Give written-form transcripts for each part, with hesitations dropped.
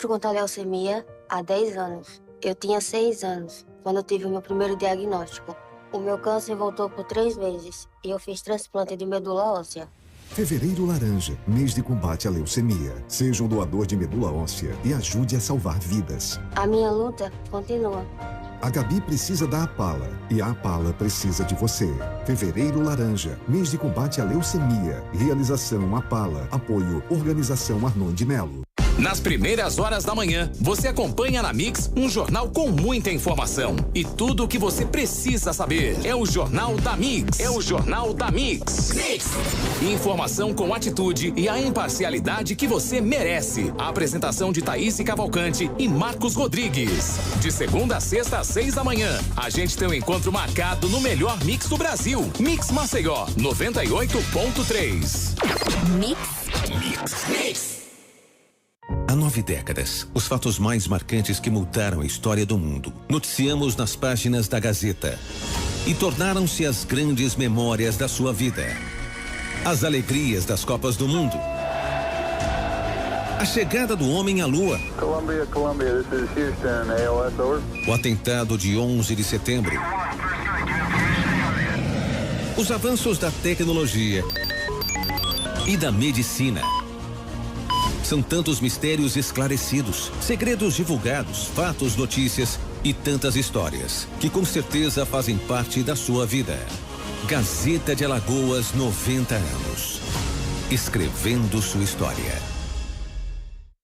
luto contra a leucemia há 10 anos. Eu tinha 6 anos quando eu tive o meu primeiro diagnóstico. O meu câncer voltou por 3 vezes e eu fiz transplante de medula óssea. Fevereiro Laranja, mês de combate à leucemia. Seja um doador de medula óssea e ajude a salvar vidas. A minha luta continua. A Gabi precisa da Apala e a Apala precisa de você. Fevereiro Laranja, mês de combate à leucemia. Realização Apala. Apoio Organização Arnon de Melo. Nas primeiras horas da manhã, você acompanha na Mix um jornal com muita informação. E tudo o que você precisa saber. É o Jornal da Mix. É o Jornal da Mix. Mix. Informação com atitude e a imparcialidade que você merece. A apresentação de Thaís Cavalcante e Marcos Rodrigues. De segunda a sexta às 6 da manhã, a gente tem um encontro marcado no melhor mix do Brasil. Mix Maceió, 98.3. Mix. Mix. Mix. Há 9 décadas, os fatos mais marcantes que mudaram a história do mundo, noticiamos nas páginas da Gazeta e tornaram-se as grandes memórias da sua vida. As alegrias das Copas do Mundo. A chegada do homem à Lua. Columbia, this is Houston, AOS, over. O atentado de 11 de setembro. Os avanços da tecnologia e da medicina. São tantos mistérios esclarecidos, segredos divulgados, fatos, notícias e tantas histórias que com certeza fazem parte da sua vida. Gazeta de Alagoas, 90 anos. Escrevendo sua história.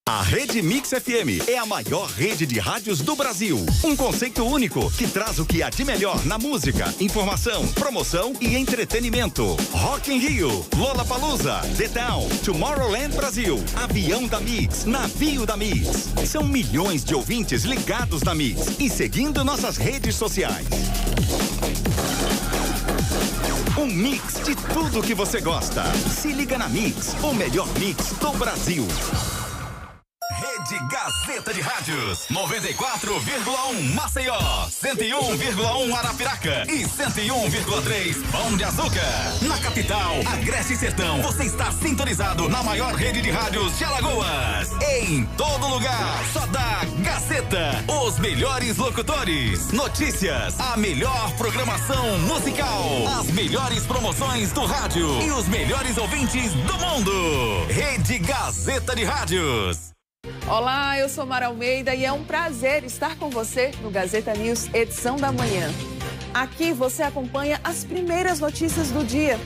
A Rede Mix FM é a maior rede de rádios do Brasil. Um conceito único que traz o que há de melhor na música, informação, promoção e entretenimento. Rock in Rio, Lollapalooza, The Town, Tomorrowland Brasil, Avião da Mix, Navio da Mix. São milhões de ouvintes ligados na Mix e seguindo nossas redes sociais. Um mix de tudo que você gosta. Se liga na Mix, o melhor mix do Brasil. Rede Gazeta de Rádios, 94,1 Maceió, 101,1 Arapiraca e 101,3 Pão de Açúcar. Na capital, Agreste e Sertão, você está sintonizado na maior rede de rádios de Alagoas. Em todo lugar, só dá Gazeta. Os melhores locutores, notícias, a melhor programação musical, as melhores promoções do rádio e os melhores ouvintes do mundo. Rede Gazeta de Rádios. Olá, eu sou Mara Almeida e é um prazer estar com você no Gazeta News, edição da manhã. Aqui você acompanha as primeiras notícias do dia,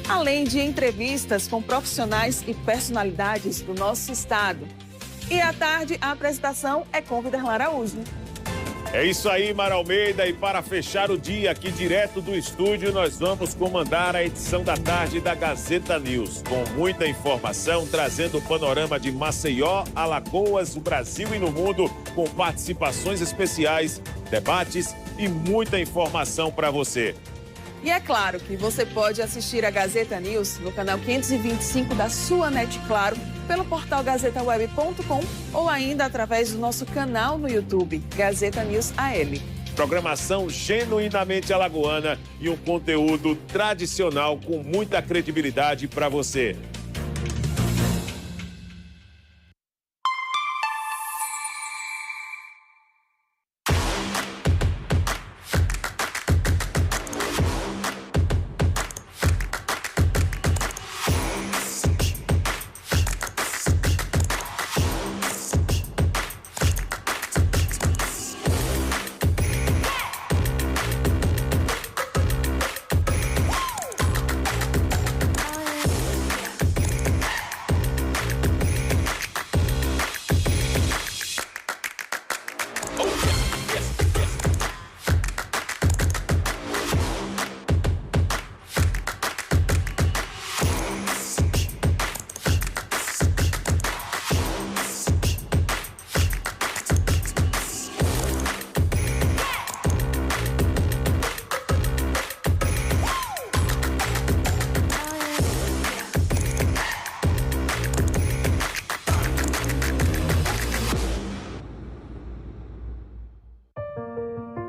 além de entrevistas com profissionais e personalidades do nosso estado. E à tarde, a apresentação é com Viderlan Araújo. É isso aí, Mara Almeida, e para fechar o dia aqui direto do estúdio, nós vamos comandar a edição da tarde da Gazeta News, com muita informação, trazendo o panorama de Maceió, Alagoas, o Brasil e no mundo, com participações especiais, debates e muita informação para você. E é claro que você pode assistir a Gazeta News no canal 525 da sua NET Claro, pelo portal gazetaweb.com ou ainda através do nosso canal no YouTube, Gazeta News AL. Programação genuinamente alagoana e um conteúdo tradicional com muita credibilidade para você.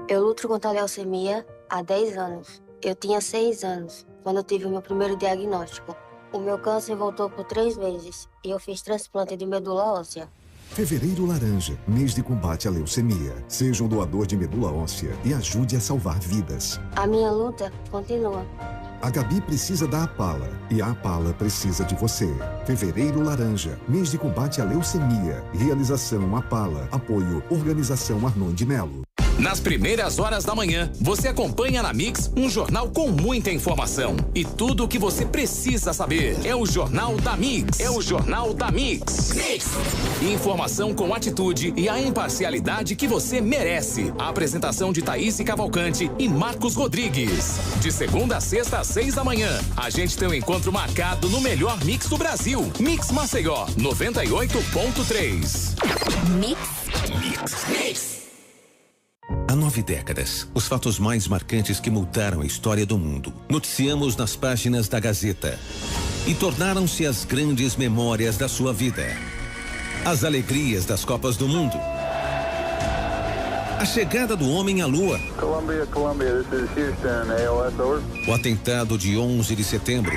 Eu luto contra a leucemia há 10 anos. Eu tinha 6 anos quando eu tive o meu primeiro diagnóstico. O meu câncer voltou por 3 vezes e eu fiz transplante de medula óssea. Fevereiro Laranja, mês de combate à leucemia. Seja um doador de medula óssea e ajude a salvar vidas. A minha luta continua. A Gabi precisa da Apala e a Apala precisa de você. Fevereiro Laranja, mês de combate à leucemia. Realização Apala. Apoio Organização Arnon de Melo. Nas primeiras horas da manhã, você acompanha na Mix um jornal com muita informação e tudo o que você precisa saber. É o Jornal da Mix. É o Jornal da Mix. Informação com atitude e a imparcialidade que você merece. A apresentação de Thaís Cavalcante e Marcos Rodrigues. De segunda a sexta às 6 da manhã, a gente tem um encontro marcado no melhor mix do Brasil. Mix Maceió 98.3. Mix. Há 9 décadas, os fatos mais marcantes que mudaram a história do mundo, noticiamos nas páginas da Gazeta e tornaram-se as grandes memórias da sua vida. As alegrias das Copas do Mundo, a chegada do homem à Lua, Columbia, this is Houston, AOS, over. o atentado de 11 de setembro,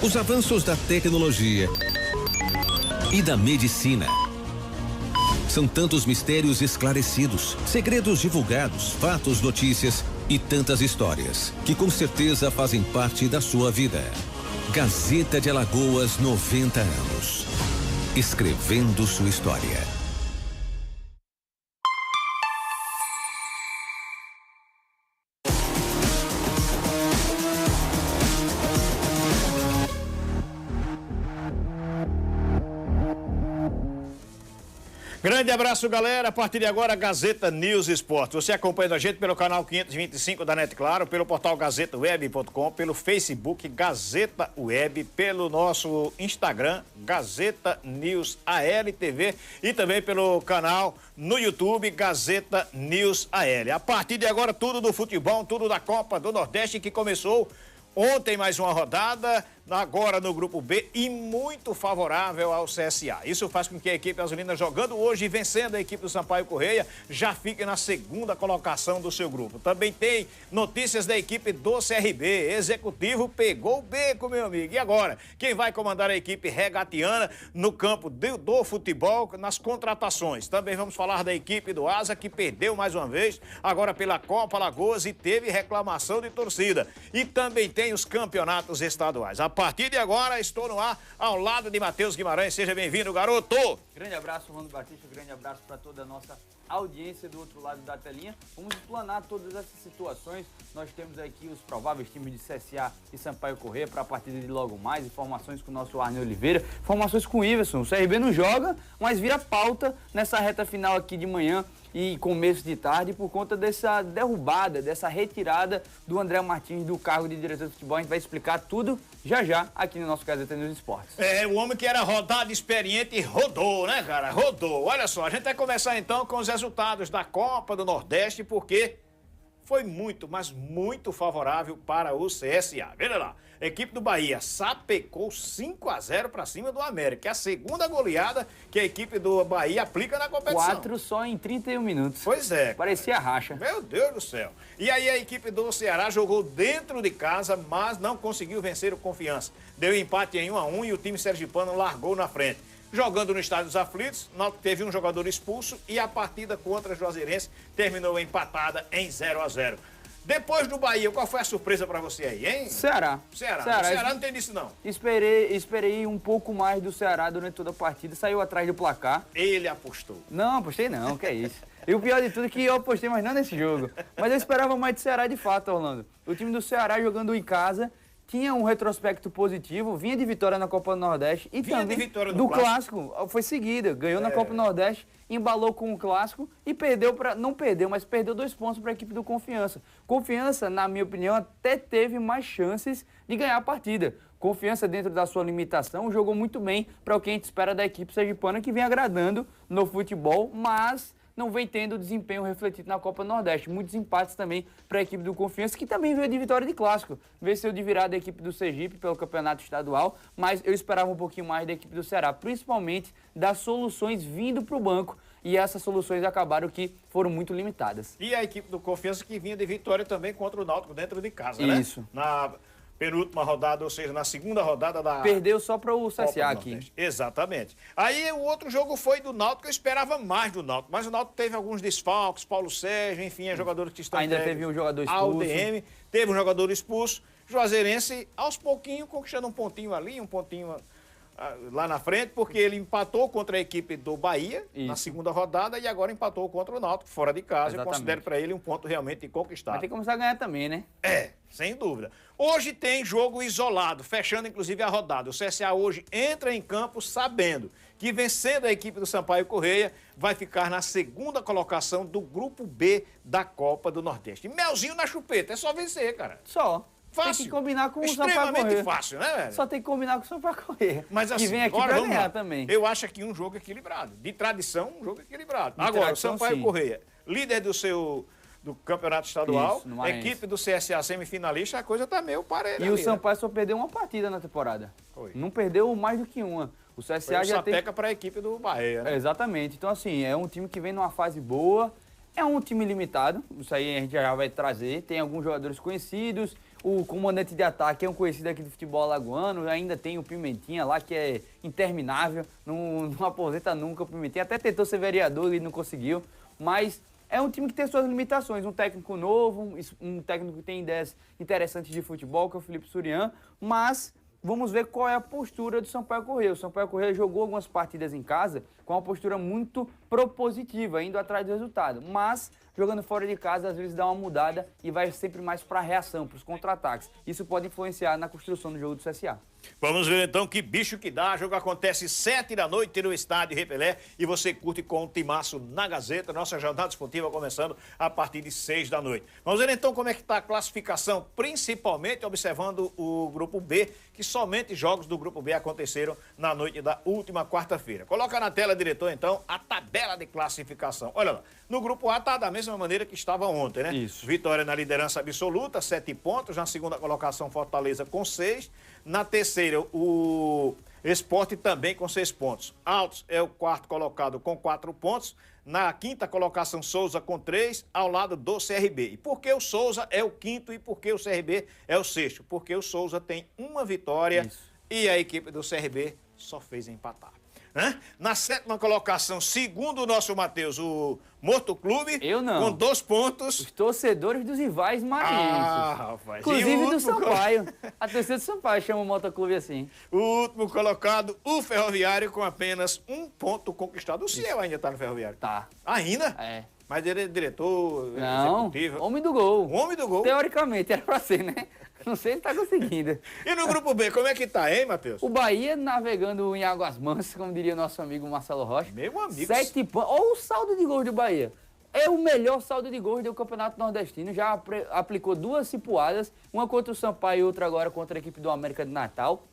os avanços da tecnologia e da medicina. São tantos mistérios esclarecidos, segredos divulgados, fatos, notícias e tantas histórias que com certeza fazem parte da sua vida. Gazeta de Alagoas, 90 anos. Escrevendo sua história. Grande abraço, galera. A partir de agora, Gazeta News Esporte. Você acompanha a gente pelo canal 525 da Net Claro, pelo portal gazetaweb.com, pelo Facebook Gazeta Web, pelo nosso Instagram Gazeta News ALTV e também pelo canal no YouTube Gazeta News AL. A partir de agora, tudo do futebol, tudo da Copa do Nordeste que começou ontem, mais uma rodada, agora no grupo B e muito favorável ao CSA. Isso faz com que a equipe azulina, jogando hoje e vencendo a equipe do Sampaio Correia, já fique na segunda colocação do seu grupo. Também tem notícias da equipe do CRB. Executivo pegou o beco, meu amigo. E agora? Quem vai comandar a equipe regatiana no campo do futebol, nas contratações? Também vamos falar da equipe do Asa, que perdeu mais uma vez, agora pela Copa Alagoas, e teve reclamação de torcida. E também tem os campeonatos estaduais. A partir de agora, estou no ar ao lado de Matheus Guimarães. Seja bem-vindo, garoto! Grande abraço, Ronaldo Batista. Grande abraço para toda a nossa audiência do outro lado da telinha. Vamos explanar todas essas situações. Nós temos aqui os prováveis times de CSA e Sampaio Corrêa para a partida de logo mais. Informações com o nosso Arneu Oliveira. Informações com o Iverson. O CRB não joga, mas vira pauta nessa reta final aqui de manhã e começo de tarde por conta dessa derrubada, dessa retirada do André Martins do cargo de diretor de futebol. A gente vai explicar tudo já aqui no nosso Gazeta News Esportes. É, o homem que era rodado, experiente, rodou, né, cara? Rodou. Olha só, a gente vai começar então com os resultados da Copa do Nordeste, porque foi muito, mas muito favorável para o CSA. Veja lá, a equipe do Bahia sapecou 5-0 para cima do América, que é a segunda goleada que a equipe do Bahia aplica na competição. 4 só em 31 minutos. Pois é. Parecia racha. Meu Deus do céu. E aí a equipe do Ceará jogou dentro de casa, mas não conseguiu vencer o Confiança. Deu empate em 1-1 e o time sergipano largou na frente. Jogando no Estádio dos Aflitos, teve um jogador expulso e a partida contra a Juazeirense terminou empatada em 0-0. Depois do Bahia, qual foi a surpresa pra você aí, hein? Ceará. Ceará não tem disso, não. Esperei um pouco mais do Ceará durante toda a partida, saiu atrás do placar. Ele apostou. Não, apostei não, que é isso. E o pior de tudo é que eu apostei, mas não nesse jogo. Mas eu esperava mais do Ceará de fato, Orlando. O time do Ceará jogando em casa tinha um retrospecto positivo, vinha de vitória na Copa do Nordeste e vinha também de vitória do Clássico. Foi seguida, ganhou na Copa do Nordeste, embalou com o Clássico e não perdeu, mas perdeu 2 pontos para a equipe do Confiança. Confiança, na minha opinião, até teve mais chances de ganhar a partida. Confiança, dentro da sua limitação, jogou muito bem para o que a gente espera da equipe sergipana, que vem agradando no futebol, mas não vem tendo desempenho refletido na Copa do Nordeste. Muitos empates também para a equipe do Confiança, que também veio de vitória de Clássico. Venceu de virada a equipe do Sergipe pelo campeonato estadual, mas eu esperava um pouquinho mais da equipe do Ceará, principalmente das soluções vindo para o banco. E essas soluções acabaram que foram muito limitadas. E a equipe do Confiança que vinha de vitória também contra o Náutico dentro de casa, né? Isso. Penúltima rodada, ou seja, na segunda rodada da... Perdeu só para o Copa do CSA aqui. Nordeste. Exatamente. Aí o outro jogo foi do Náutico, eu esperava mais do Náutico, mas o Náutico teve alguns desfalques, Paulo Sérgio, enfim, jogadores que estão... Ainda teve um jogador expulso. AUDM, teve um jogador expulso. Juazeirense, aos pouquinhos, conquistando um pontinho ali, um pontinho lá na frente, porque ele empatou contra a equipe do Bahia na segunda rodada e agora empatou contra o Náutico, fora de casa. Exatamente. Eu considero para ele um ponto realmente conquistado. Vai ter que começar a ganhar também, né? É, sem dúvida. Hoje tem jogo isolado, fechando inclusive a rodada. O CSA hoje entra em campo sabendo que vencendo a equipe do Sampaio Correia vai ficar na segunda colocação do Grupo B da Copa do Nordeste. Melzinho na chupeta, é só vencer, cara. Só. Fácil. Tem que combinar com o Sampaio Extremamente Correia. fácil, né, velho? Só tem que combinar com o Sampaio Correia. Mas assim, que vem aqui agora, pra vamos ganhar lá. também. Eu acho aqui um jogo equilibrado. De tradição, um jogo equilibrado. De Agora, tradição, o Sampaio sim. Correia, líder do campeonato estadual, Isso, no Maranhense. equipe do CSA semifinalista, a coisa tá meio parelha. E o ali, Sampaio só perdeu uma partida na temporada. Foi. Não perdeu mais do que uma. O CSA Foi o já tem... sapeca para a equipe do Bahia, né? Exatamente. Então, assim, é um time que vem numa fase boa. É um time limitado. Isso aí a gente já vai trazer. Tem alguns jogadores conhecidos. O comandante de ataque é um conhecido aqui do futebol alagoano. Ainda tem o Pimentinha lá, que é interminável. Não aposenta nunca o Pimentinha. Até tentou ser vereador e não conseguiu. Mas é um time que tem suas limitações. Um técnico novo, um técnico que tem ideias interessantes de futebol, que é o Felipe Surian. Mas vamos ver qual é a postura do Sampaio Correia. O Sampaio Correia jogou algumas partidas em casa com uma postura muito propositiva, indo atrás do resultado. Mas jogando fora de casa, às vezes dá uma mudada e vai sempre mais para a reação, para os contra-ataques. Isso pode influenciar na construção do jogo do CSA. Vamos ver então que bicho que dá. O jogo acontece 7 da noite no estádio Repelé e você curte com o timaço na Gazeta. Nossa jornada esportiva começando a partir de 6 da noite. Vamos ver então como é que está a classificação, principalmente observando o Grupo B, que somente jogos do Grupo B aconteceram na noite da última quarta-feira. Coloca na tela, diretor, então, a tabela de classificação. Olha lá, no Grupo A está da mesma maneira que estava ontem, né? Isso. Vitória na liderança absoluta, 7 pontos. Na segunda colocação, Fortaleza com 6. Na terceira, o Sport também com 6 pontos. Altos é o quarto colocado com 4 pontos. Na quinta colocação, Souza com 3, ao lado do CRB. E por que o Souza é o quinto e por que o CRB é o sexto? Porque o Souza tem uma vitória e a equipe do CRB só fez empatar. Na sétima colocação, segundo o nosso Matheus, o Morto Clube, Eu não. com 2 pontos. Os torcedores dos rivais maranhenses. Rapaz. Inclusive E o do último Sampaio. A torcida do Sampaio chama o Motoclube assim. O último colocado, o Ferroviário, com apenas 1 ponto conquistado. O Ciel ainda está no Ferroviário? Tá. Ainda? É. Mas ele é diretor, Não, executivo. homem do gol. O homem do gol. Teoricamente, era pra ser, né? Não sei se tá conseguindo. E no Grupo B, como é que tá, hein, Matheus? O Bahia navegando em águas mansas, como diria nosso amigo Marcelo Rocha. Meu amigo. 7 pontos. Olha o saldo de gols do Bahia. É o melhor saldo de gols do Campeonato Nordestino. Já aplicou 2 cipuadas, uma contra o Sampaio e outra agora contra a equipe do América de Natal.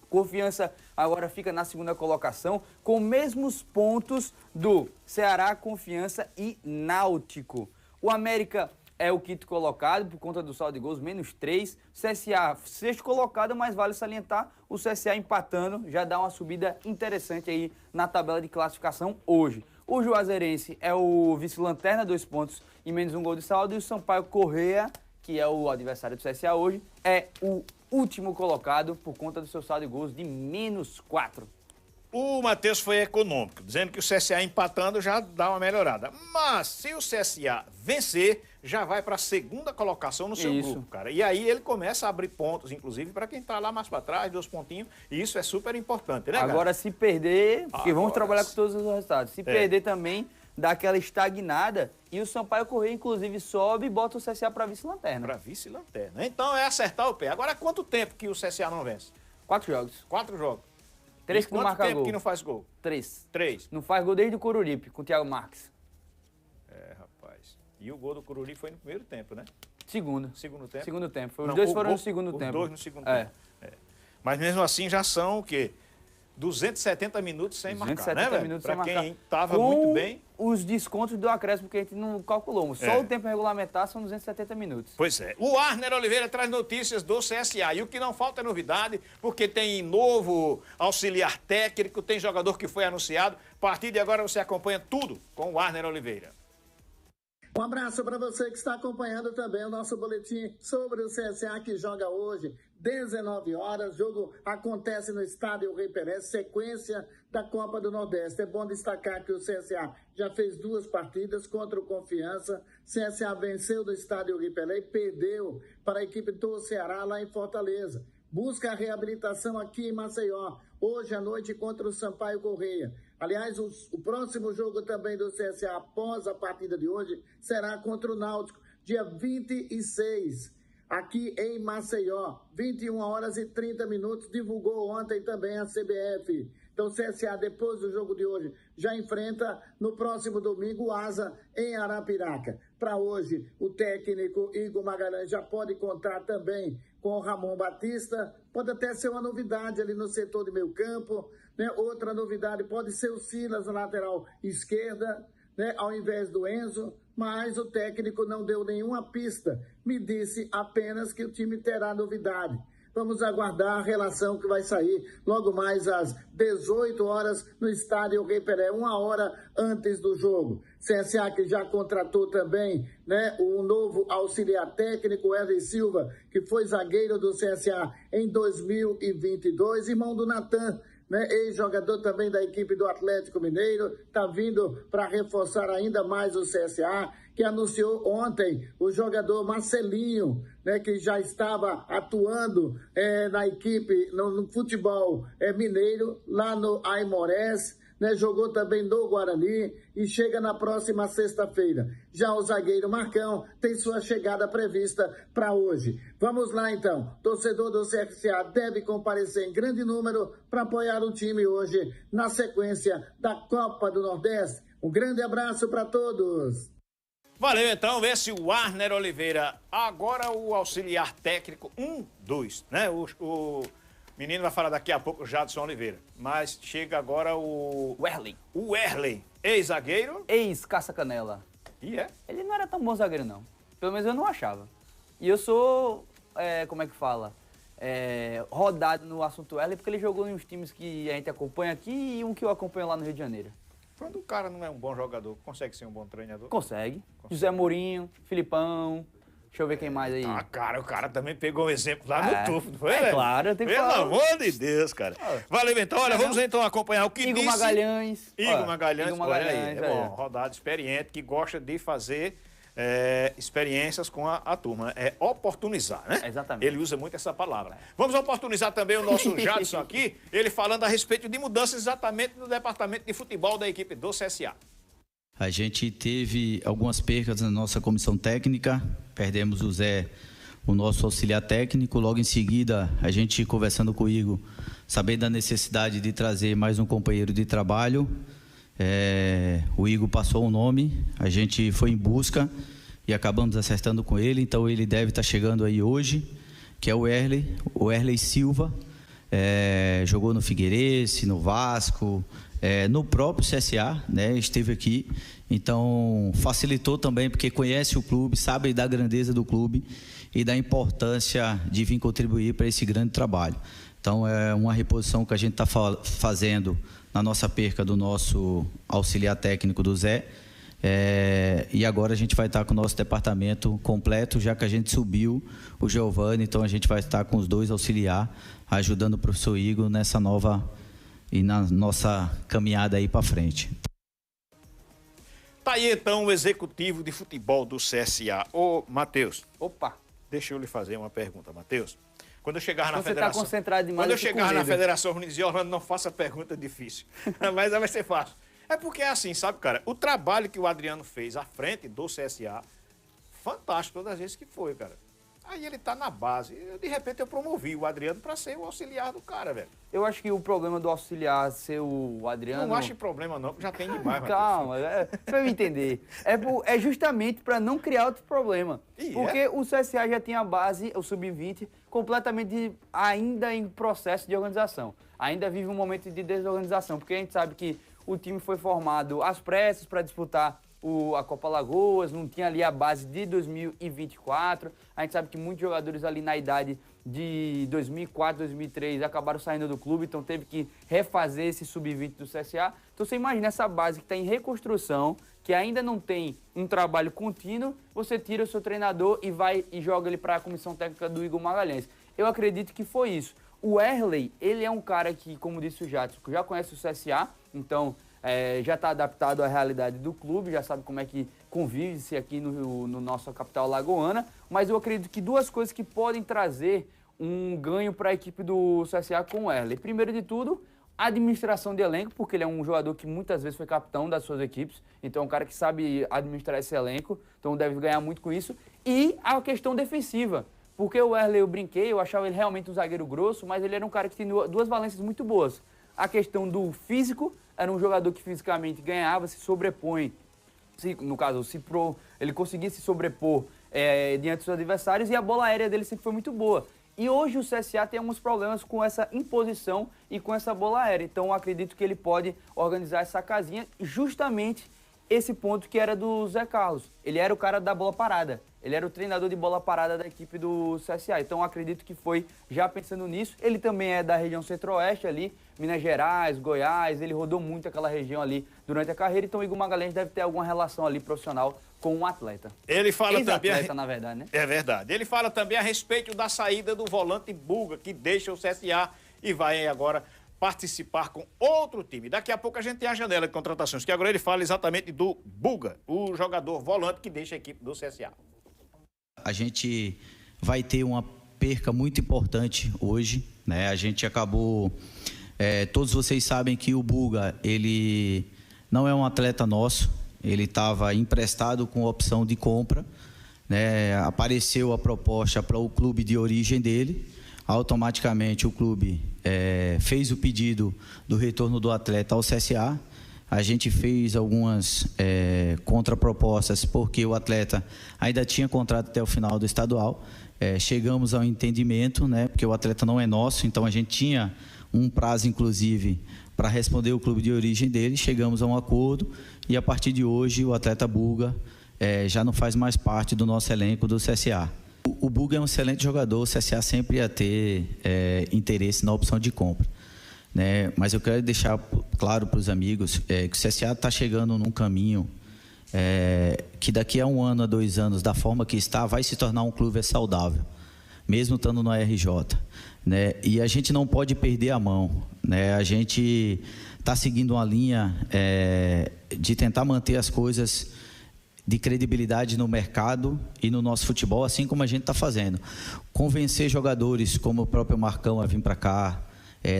Confiança agora fica na segunda colocação, com mesmos pontos do Ceará, Confiança e Náutico. O América é o quinto colocado por conta do saldo de gols, menos 3. CSA, sexto colocado, mas vale salientar, o CSA empatando, já dá uma subida interessante aí na tabela de classificação hoje. O Juazeirense é o vice-lanterna, 2 pontos e menos 1 gol de saldo. E o Sampaio Correia, que é o adversário do CSA hoje, é o último colocado por conta do seu saldo de gols de menos 4. O Matheus foi econômico, dizendo que o CSA empatando já dá uma melhorada. Mas se o CSA vencer, já vai para a segunda colocação no seu grupo, cara. E aí ele começa a abrir pontos, inclusive, para quem está lá mais para trás, 2 pontinhos. E isso é super importante, né, Agora, cara? se perder, porque vamos trabalhar com todos os resultados. Se É. perder também, dá aquela estagnada e o Sampaio Correia, inclusive, sobe e bota o CSA para vice-lanterna. Para vice-lanterna. Então é acertar o pé. Agora, quanto tempo que o CSA não vence? 4 jogos. 4 jogos. 3 E que não quanto marca tempo gol. que não faz gol? 3. 3. Não faz gol desde o Coruripe, com o Thiago Marques. É, rapaz. E o gol do Cururi foi no primeiro tempo, né? Segundo. Segundo tempo? Segundo tempo. Os Não, dois o foram gol- no segundo os tempo. dois no segundo É. tempo. É. Mas mesmo assim já são o quê? 270 minutos sem marcar, 270 né, velho? minutos Pra sem marcar. quem tava Com muito bem. os descontos do acréscimo que a gente não calculou. Só É. o tempo regulamentar são 270 minutos. Pois é. O Arner Oliveira traz notícias do CSA. E o que não falta é novidade, porque tem novo auxiliar técnico, tem jogador que foi anunciado. A partir de agora você acompanha tudo com o Arner Oliveira. Um abraço para você que está acompanhando também o nosso boletim sobre o CSA, que joga hoje, 19 horas. O jogo acontece no estádio Rei Pelé, sequência da Copa do Nordeste. É bom destacar que o CSA já fez 2 partidas contra o Confiança. CSA venceu no estádio Rei Pelé e perdeu para a equipe do Ceará lá em Fortaleza. Busca a reabilitação aqui em Maceió, hoje à noite contra o Sampaio Correia. Aliás, o próximo jogo também do CSA após a partida de hoje será contra o Náutico, dia 26, aqui em Maceió, 21 horas e 30 minutos, divulgou ontem também a CBF. Então o CSA, depois do jogo de hoje, já enfrenta no próximo domingo o Asa em Arapiraca. Para hoje, o técnico Igor Magalhães já pode contar também com o Ramon Batista. Pode até ser uma novidade ali no setor de meio campo, né? Outra novidade pode ser o Silas na lateral esquerda, né? Ao invés do Enzo, mas o técnico não deu nenhuma pista. Me disse apenas que o time terá novidade. Vamos aguardar a relação que vai sair logo mais às 18 horas no estádio Rei Pelé, 1 hora antes do jogo. CSA que já contratou também, né, o novo auxiliar técnico, Wesley Silva, que foi zagueiro do CSA em 2022, irmão do Natan, né, ex-jogador também da equipe do Atlético Mineiro, está vindo para reforçar ainda mais o CSA, que anunciou ontem o jogador Marcelinho, né, que já estava atuando na equipe, no futebol mineiro, lá no Aimorés, né, jogou também no Guarani e chega na próxima sexta-feira. Já o zagueiro Marcão tem sua chegada prevista para hoje. Vamos lá então, torcedor do CSA deve comparecer em grande número para apoiar o time hoje na sequência da Copa do Nordeste. Um grande abraço para todos. Valeu então, esse o Warner Oliveira, agora o auxiliar técnico 2, né? O menino vai falar daqui a pouco, o Jadson Oliveira. Mas chega agora o Werley. O Werley, ex-zagueiro. Ex-caça-canela. E é? Ele não era tão bom zagueiro, não. Pelo menos eu não achava. E eu sou, como é que fala? Rodado no assunto Werley, porque ele jogou em uns times que a gente acompanha aqui e um que eu acompanho lá no Rio de Janeiro. Quando o cara não é um bom jogador, consegue ser um bom treinador? Consegue. José Mourinho, Filipão, deixa eu ver quem mais aí. Ah, cara, o cara também pegou um exemplo lá no tufo, não foi? Claro, eu tenho que falar. Pelo amor de Deus, cara. Valeu, então. Olha, vamos então acompanhar o que Igor disse... Magalhães. Igor Magalhães, Igor Magalhães, olha aí, bom, rodado experiente, que gosta de fazer experiências com a turma. É oportunizar, né? Exatamente. Ele usa muito essa palavra. Vamos oportunizar também o nosso Jadson aqui, ele falando a respeito de mudanças exatamente no departamento de futebol da equipe do CSA. A gente teve algumas percas na nossa comissão técnica, perdemos o Zé, o nosso auxiliar técnico, logo em seguida a gente conversando com o Igor, sabendo da necessidade de trazer mais um companheiro de trabalho, o Igor passou o nome, a gente foi em busca e acabamos acertando com ele, então ele deve estar chegando aí hoje, que é o Werley Silva, jogou no Figueirense, no Vasco, no próprio CSA, né, esteve aqui, então facilitou também porque conhece o clube, sabe da grandeza do clube e da importância de vir contribuir para esse grande trabalho. Então é uma reposição que a gente está fazendo na nossa perca do nosso auxiliar técnico do Zé, e agora a gente vai estar com o nosso departamento completo, já que a gente subiu o Giovani, então a gente vai estar com os 2 auxiliar, ajudando o professor Igor nessa nova e na nossa caminhada aí para frente. Tá aí então o executivo de futebol do CSA. Ô, Matheus. Opa. Deixa eu lhe fazer uma pergunta, Matheus. Quando eu chegar na Você federação... tá concentrado demais. Quando eu chegar na federação, eu dizia, Orlando, não faça pergunta difícil. Mas vai ser fácil. É porque é assim, sabe, cara? O trabalho que o Adriano fez à frente do CSA, fantástico todas as vezes que foi, cara. Aí ele tá na base. De repente eu promovi o Adriano para ser o auxiliar do cara, velho. Eu acho que o problema do auxiliar ser o Adriano... Não acho problema não, porque já tem demais. Calma, pra eu entender. É justamente para não criar outro problema. Porque o CSA já tinha a base, o Sub-20, completamente ainda em processo de organização. Ainda vive um momento de desorganização, porque a gente sabe que o time foi formado às pressas para disputar a Copa Lagoas, não tinha ali a base de 2024. A gente sabe que muitos jogadores ali na idade de 2004, 2003 acabaram saindo do clube, então teve que refazer esse Sub-20 do CSA. Então você imagina essa base que está em reconstrução, que ainda não tem um trabalho contínuo, você tira o seu treinador e vai e joga ele para a comissão técnica do Igor Magalhães. Eu acredito que foi isso. O Erley, ele é um cara que, como disse o Jadson, já conhece o CSA, então já está adaptado à realidade do clube, já sabe como é que convive-se aqui no nossa capital alagoana, mas eu acredito que duas coisas que podem trazer um ganho para a equipe do CSA com o Erley. Primeiro de tudo, a administração de elenco, porque ele é um jogador que muitas vezes foi capitão das suas equipes, então é um cara que sabe administrar esse elenco, então deve ganhar muito com isso. E a questão defensiva, porque o Erley eu brinquei, eu achava ele realmente um zagueiro grosso, mas ele era um cara que tinha duas valências muito boas. A questão do físico, era um jogador que fisicamente ganhava, se sobrepõe, no caso, ele conseguia se sobrepor diante dos seus adversários, e a bola aérea dele sempre foi muito boa. E hoje o CSA tem alguns problemas com essa imposição e com essa bola aérea. Então eu acredito que ele pode organizar essa casinha justamente esse ponto que era do Zé Carlos. Ele era o cara da bola parada. Ele era o treinador de bola parada da equipe do CSA. Então eu acredito que foi já pensando nisso. Ele também é da região centro-oeste ali, Minas Gerais, Goiás. Ele rodou muito aquela região ali durante a carreira. Então o Igor Magalhães deve ter alguma relação ali profissional com um atleta. Ele fala também... Ex-atleta, na verdade, né? É verdade. Ele fala também a respeito da saída do volante Buga, que deixa o CSA e vai agora participar com outro time. Daqui a pouco a gente tem a janela de contratações, que agora ele fala exatamente do Buga, o jogador volante que deixa a equipe do CSA. A gente vai ter uma perca muito importante hoje, né? A gente acabou... todos vocês sabem que o Buga, ele não é um atleta nosso, ele estava emprestado com opção de compra, né? Apareceu a proposta para o clube de origem dele, automaticamente o clube fez o pedido do retorno do atleta ao CSA. A gente fez algumas contrapropostas porque o atleta ainda tinha contrato até o final do estadual. Chegamos ao entendimento, né? Porque o atleta não é nosso, então a gente tinha um prazo, inclusive, para responder o clube de origem dele. Chegamos a um acordo e a partir de hoje o atleta Buga já não faz mais parte do nosso elenco do CSA. O Buga é um excelente jogador, o CSA sempre ia ter interesse na opção de compra, né? Mas eu quero deixar claro para os amigos que o CSA está chegando num caminho que daqui a 1 ano, a 2 anos, da forma que está, vai se tornar um clube saudável, mesmo estando no RJ, né? E a gente não pode perder a mão, né? A gente está seguindo uma linha de tentar manter as coisas de credibilidade no mercado e no nosso futebol, assim como a gente está fazendo. Convencer jogadores como o próprio Marcão a vir para cá,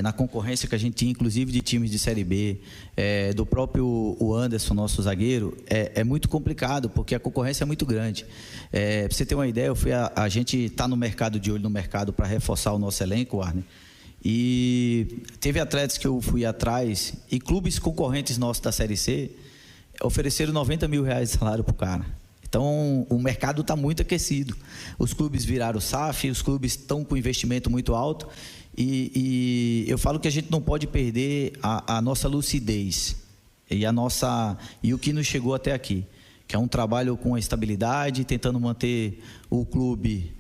na concorrência que a gente tinha, inclusive de times de Série B, do próprio o Anderson, nosso zagueiro, é muito complicado, porque a concorrência é muito grande. Para você ter uma ideia, a gente está no mercado, de olho no mercado, para reforçar o nosso elenco, Arne, e teve atletas que eu fui atrás, e clubes concorrentes nossos da Série C ofereceram R$90 mil de salário para o cara. Então, o mercado está muito aquecido. Os clubes viraram SAF, os clubes estão com investimento muito alto. E eu falo que a gente não pode perder a nossa lucidez e o que nos chegou até aqui, que é um trabalho com estabilidade, tentando manter o clube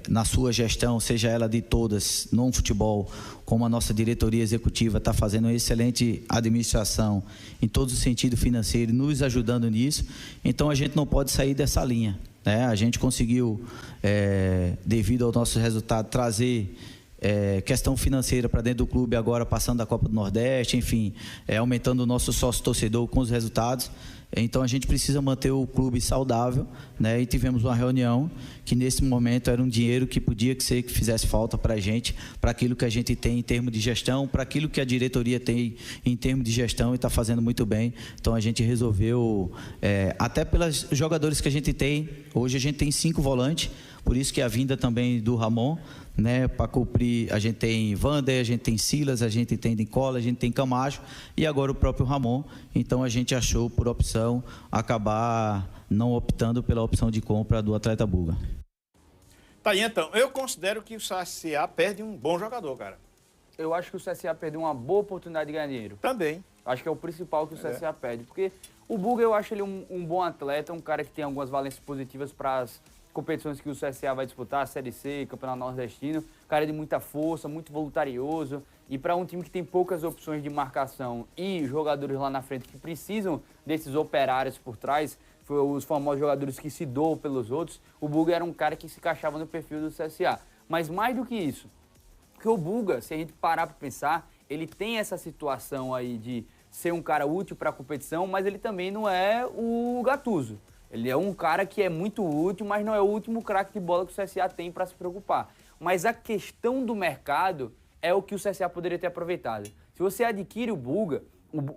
na sua gestão, seja ela de todas, no futebol, como a nossa diretoria executiva está fazendo uma excelente administração em todo o sentido financeiro, nos ajudando nisso. Então a gente não pode sair dessa linha, né? A gente conseguiu, devido ao nosso resultado, trazer questão financeira para dentro do clube, agora passando da Copa do Nordeste, enfim, aumentando o nosso sócio torcedor com os resultados. Então a gente precisa manter o clube saudável, né? E tivemos uma reunião que nesse momento era um dinheiro que podia ser que fizesse falta para a gente, para aquilo que a gente tem em termos de gestão, para aquilo que a diretoria tem em termos de gestão e está fazendo muito bem. Então a gente resolveu, até pelos jogadores que a gente tem, hoje a gente tem 5 volantes, por isso que a vinda também do Ramon, né, para cumprir, a gente tem Vander, a gente tem Silas, a gente tem Nicola, a gente tem Camacho e agora o próprio Ramon. Então a gente achou por opção acabar não optando pela opção de compra do atleta Buga. Tá aí, então, eu considero que o CSA perde um bom jogador, cara. Eu acho que o CSA perdeu uma boa oportunidade de ganhar dinheiro. Também. Acho que é o principal que o CSA perde, porque o Buga eu acho ele um bom atleta, um cara que tem algumas valências positivas para as competições que o CSA vai disputar, a Série C, Campeonato Nordestino, cara de muita força, muito voluntarioso, E para um time que tem poucas opções de marcação e jogadores lá na frente que precisam desses operários por trás, os famosos jogadores que se doam pelos outros, o Buga era um cara que se encaixava no perfil do CSA. Mas mais do que isso, porque o Buga, se a gente parar para pensar, ele tem essa situação aí de ser um cara útil para a competição, mas ele também não é o Gattuso. Ele é um cara que é muito útil, mas não é o último craque de bola que o CSA tem para se preocupar. Mas a questão do mercado é o que o CSA poderia ter aproveitado. Se você adquire o Buga,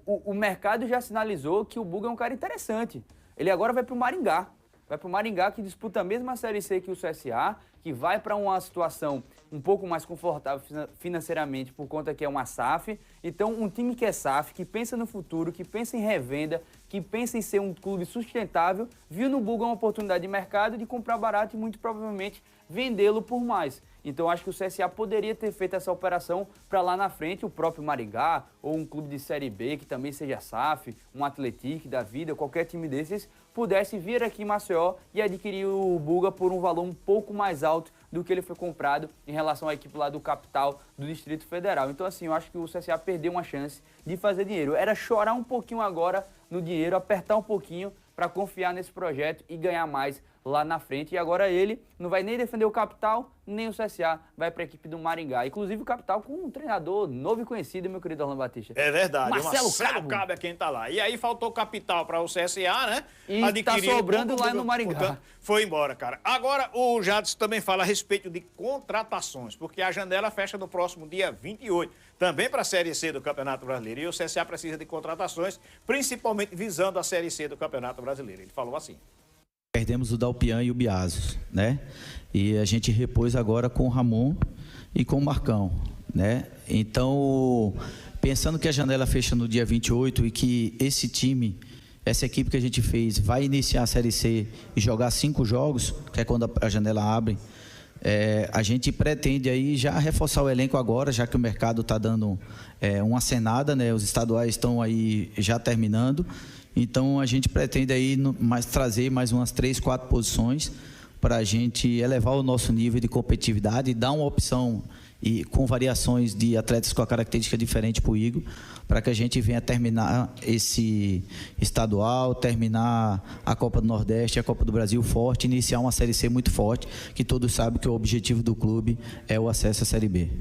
o mercado já sinalizou que o Buga é um cara interessante. Ele agora vai para o Maringá. Vai para o Maringá, que disputa a mesma Série C que o CSA, que vai para uma situação um pouco mais confortável financeiramente por conta que é uma SAF. Então, um time que é SAF, que pensa no futuro, que pensa em revenda, que pensa em ser um clube sustentável, viu no Buga uma oportunidade de mercado de comprar barato e muito provavelmente vendê-lo por mais. Então, acho que o CSA poderia ter feito essa operação para lá na frente, o próprio Maringá, ou um clube de Série B que também seja SAF, um Atlético da vida, qualquer time desses, pudesse vir aqui em Maceió e adquirir o Buga por um valor um pouco mais alto do que ele foi comprado em relação à equipe lá do capital do Distrito Federal. Então, assim, eu acho que o CSA perdeu uma chance de fazer dinheiro. Era chorar um pouquinho agora no dinheiro, apertar um pouquinho para confiar nesse projeto e ganhar mais lá na frente. E agora ele não vai nem defender o capital, nem o CSA, vai para a equipe do Maringá. Inclusive o capital com um treinador novo e conhecido, meu querido Orlando Batista. É verdade, Marcelo Cabo é quem tá lá. E aí faltou capital para o CSA, né? E adquirir, tá sobrando lá no Maringá. Portanto, foi embora, cara. Agora o Jadson também fala a respeito de contratações, porque a janela fecha no próximo dia 28, também para a Série C do Campeonato Brasileiro. E o CSA precisa de contratações, principalmente visando a Série C do Campeonato Brasileiro. Ele falou assim. Perdemos o Dalpian e o Biazos, né? E a gente repôs agora com o Ramon e com o Marcão, né? Então, pensando que a janela fecha no dia 28 e que esse time, essa equipe que a gente fez, vai iniciar a Série C e jogar 5 jogos, que é quando a janela abre, a gente pretende aí já reforçar o elenco agora, já que o mercado está dando uma acenada, né? Os estaduais estão aí já terminando. Então, a gente pretende aí trazer mais umas 3, 4 posições para a gente elevar o nosso nível de competitividade e dar uma opção e com variações de atletas com a característica diferente para o Igor, para que a gente venha terminar esse estadual, terminar a Copa do Nordeste, a Copa do Brasil forte, iniciar uma Série C muito forte, que todos sabem que o objetivo do clube é o acesso à Série B.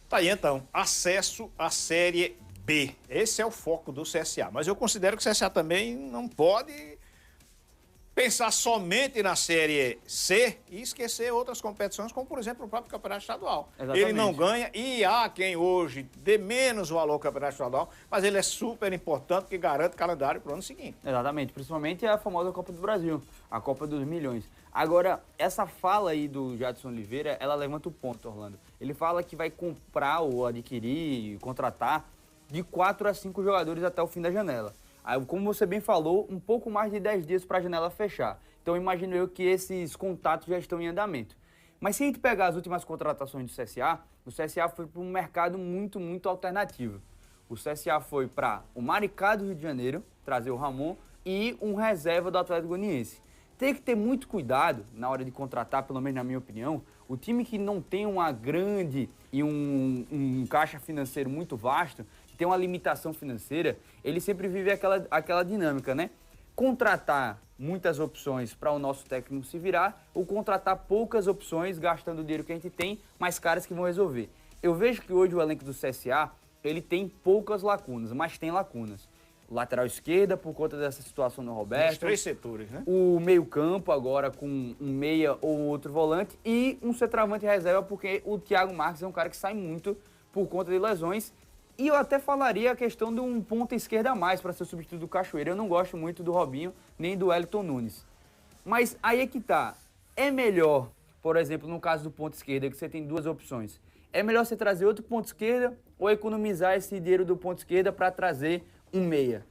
Tá aí então, acesso à Série B. Esse é o foco do CSA. Mas eu considero que o CSA também não pode pensar somente na Série C e esquecer outras competições, como, por exemplo, o próprio Campeonato Estadual. Exatamente. Ele não ganha e há quem hoje dê menos valor ao Campeonato Estadual, mas ele é super importante porque garante calendário para o ano seguinte. Exatamente. Principalmente a famosa Copa do Brasil, a Copa dos Milhões. Agora, essa fala aí do Jadson Oliveira, ela levanta o ponto, Orlando. Ele fala que vai comprar ou adquirir, contratar de 4 a 5 jogadores até o fim da janela. Aí, como você bem falou, um pouco mais de 10 dias para a janela fechar. Então, imagino eu que esses contatos já estão em andamento. Mas se a gente pegar as últimas contratações do CSA, o CSA foi para um mercado muito, muito alternativo. O CSA foi para o Maricá do Rio de Janeiro, trazer o Ramon, e um reserva do Atlético Goianiense. Tem que ter muito cuidado na hora de contratar, pelo menos na minha opinião, o time que não tem uma grande e um caixa financeiro muito vasto, que tem uma limitação financeira, ele sempre vive aquela dinâmica, né? Contratar muitas opções para o nosso técnico se virar, ou contratar poucas opções, gastando o dinheiro que a gente tem, mais caras que vão resolver. Eu vejo que hoje o elenco do CSA, ele tem poucas lacunas, mas tem lacunas. Lateral esquerda, por conta dessa situação do Roberto. Os 3 setores, né? O meio-campo, agora com um meia ou outro volante. E um centroavante reserva, porque o Thiago Marques é um cara que sai muito por conta de lesões. E eu até falaria a questão de um ponta esquerda a mais para ser substituto do Cachoeira. Eu não gosto muito do Robinho, nem do Wellington Nunes. Mas aí é que tá. É melhor, por exemplo, no caso do ponta esquerda, que você tem 2 opções. É melhor você trazer outro ponta esquerda ou economizar esse dinheiro do ponta esquerda para trazer um meia.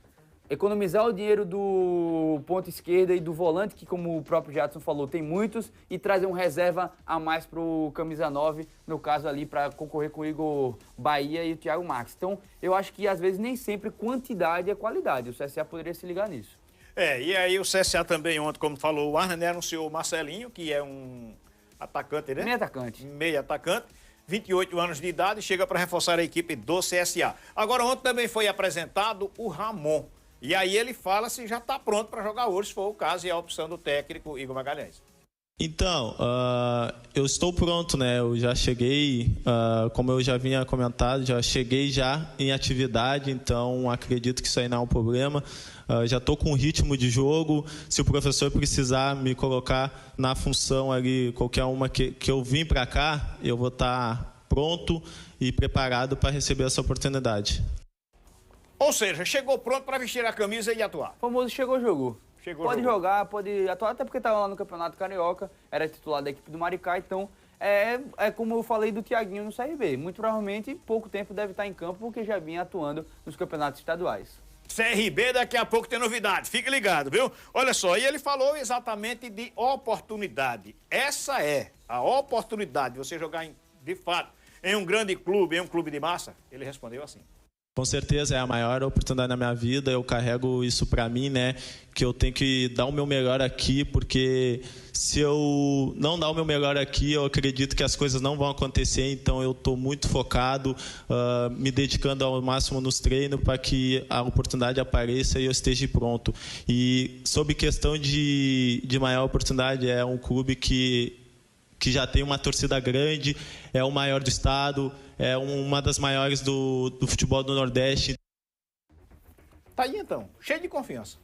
Economizar o dinheiro do ponta esquerda e do volante, que como o próprio Jadson falou, tem muitos, e trazer um reserva a mais para o camisa 9, no caso ali, para concorrer com o Igor Bahia e o Thiago Marques. Então, eu acho que às vezes nem sempre quantidade é qualidade. O CSA poderia se ligar nisso. E aí o CSA também ontem, como falou, o Arne anunciou o Marcelinho, que é um atacante, né? Meio atacante. Meio atacante. 28 anos de idade, chega para reforçar a equipe do CSA. Agora, ontem também foi apresentado o Ramon. E aí ele fala se já está pronto para jogar hoje, se for o caso, e é a opção do técnico Igor Magalhães. Então, eu estou pronto, né? Eu já cheguei, como eu já vinha comentado, já cheguei já em atividade, então acredito que isso aí não é um problema. Já estou com ritmo de jogo. Se o professor precisar me colocar na função ali, qualquer uma que eu vim para cá, eu vou estar pronto e preparado para receber essa oportunidade. Ou seja, chegou pronto para vestir a camisa e atuar. O famoso chegou, jogou. Pode jogou. Jogar, pode atuar, até porque estava lá no Campeonato Carioca, era titular da equipe do Maricá, então é como eu falei do Thiaguinho no CRB. Muito provavelmente, pouco tempo deve estar em campo, porque já vinha atuando nos campeonatos estaduais. CRB, daqui a pouco tem novidade, fique ligado, viu? Olha só, e ele falou exatamente de oportunidade. Essa é a oportunidade de você jogar, de fato, em um grande clube, em um clube de massa. Ele respondeu assim. Com certeza é a maior oportunidade na minha vida, eu carrego isso para mim, né, que eu tenho que dar o meu melhor aqui, porque se eu não dar o meu melhor aqui, eu acredito que as coisas não vão acontecer, então eu estou muito focado, me dedicando ao máximo nos treinos para que a oportunidade apareça e eu esteja pronto. E sobre questão de maior oportunidade, é um clube que já tem uma torcida grande, é o maior do estado, é uma das maiores do futebol do Nordeste. Tá aí então, cheio de confiança.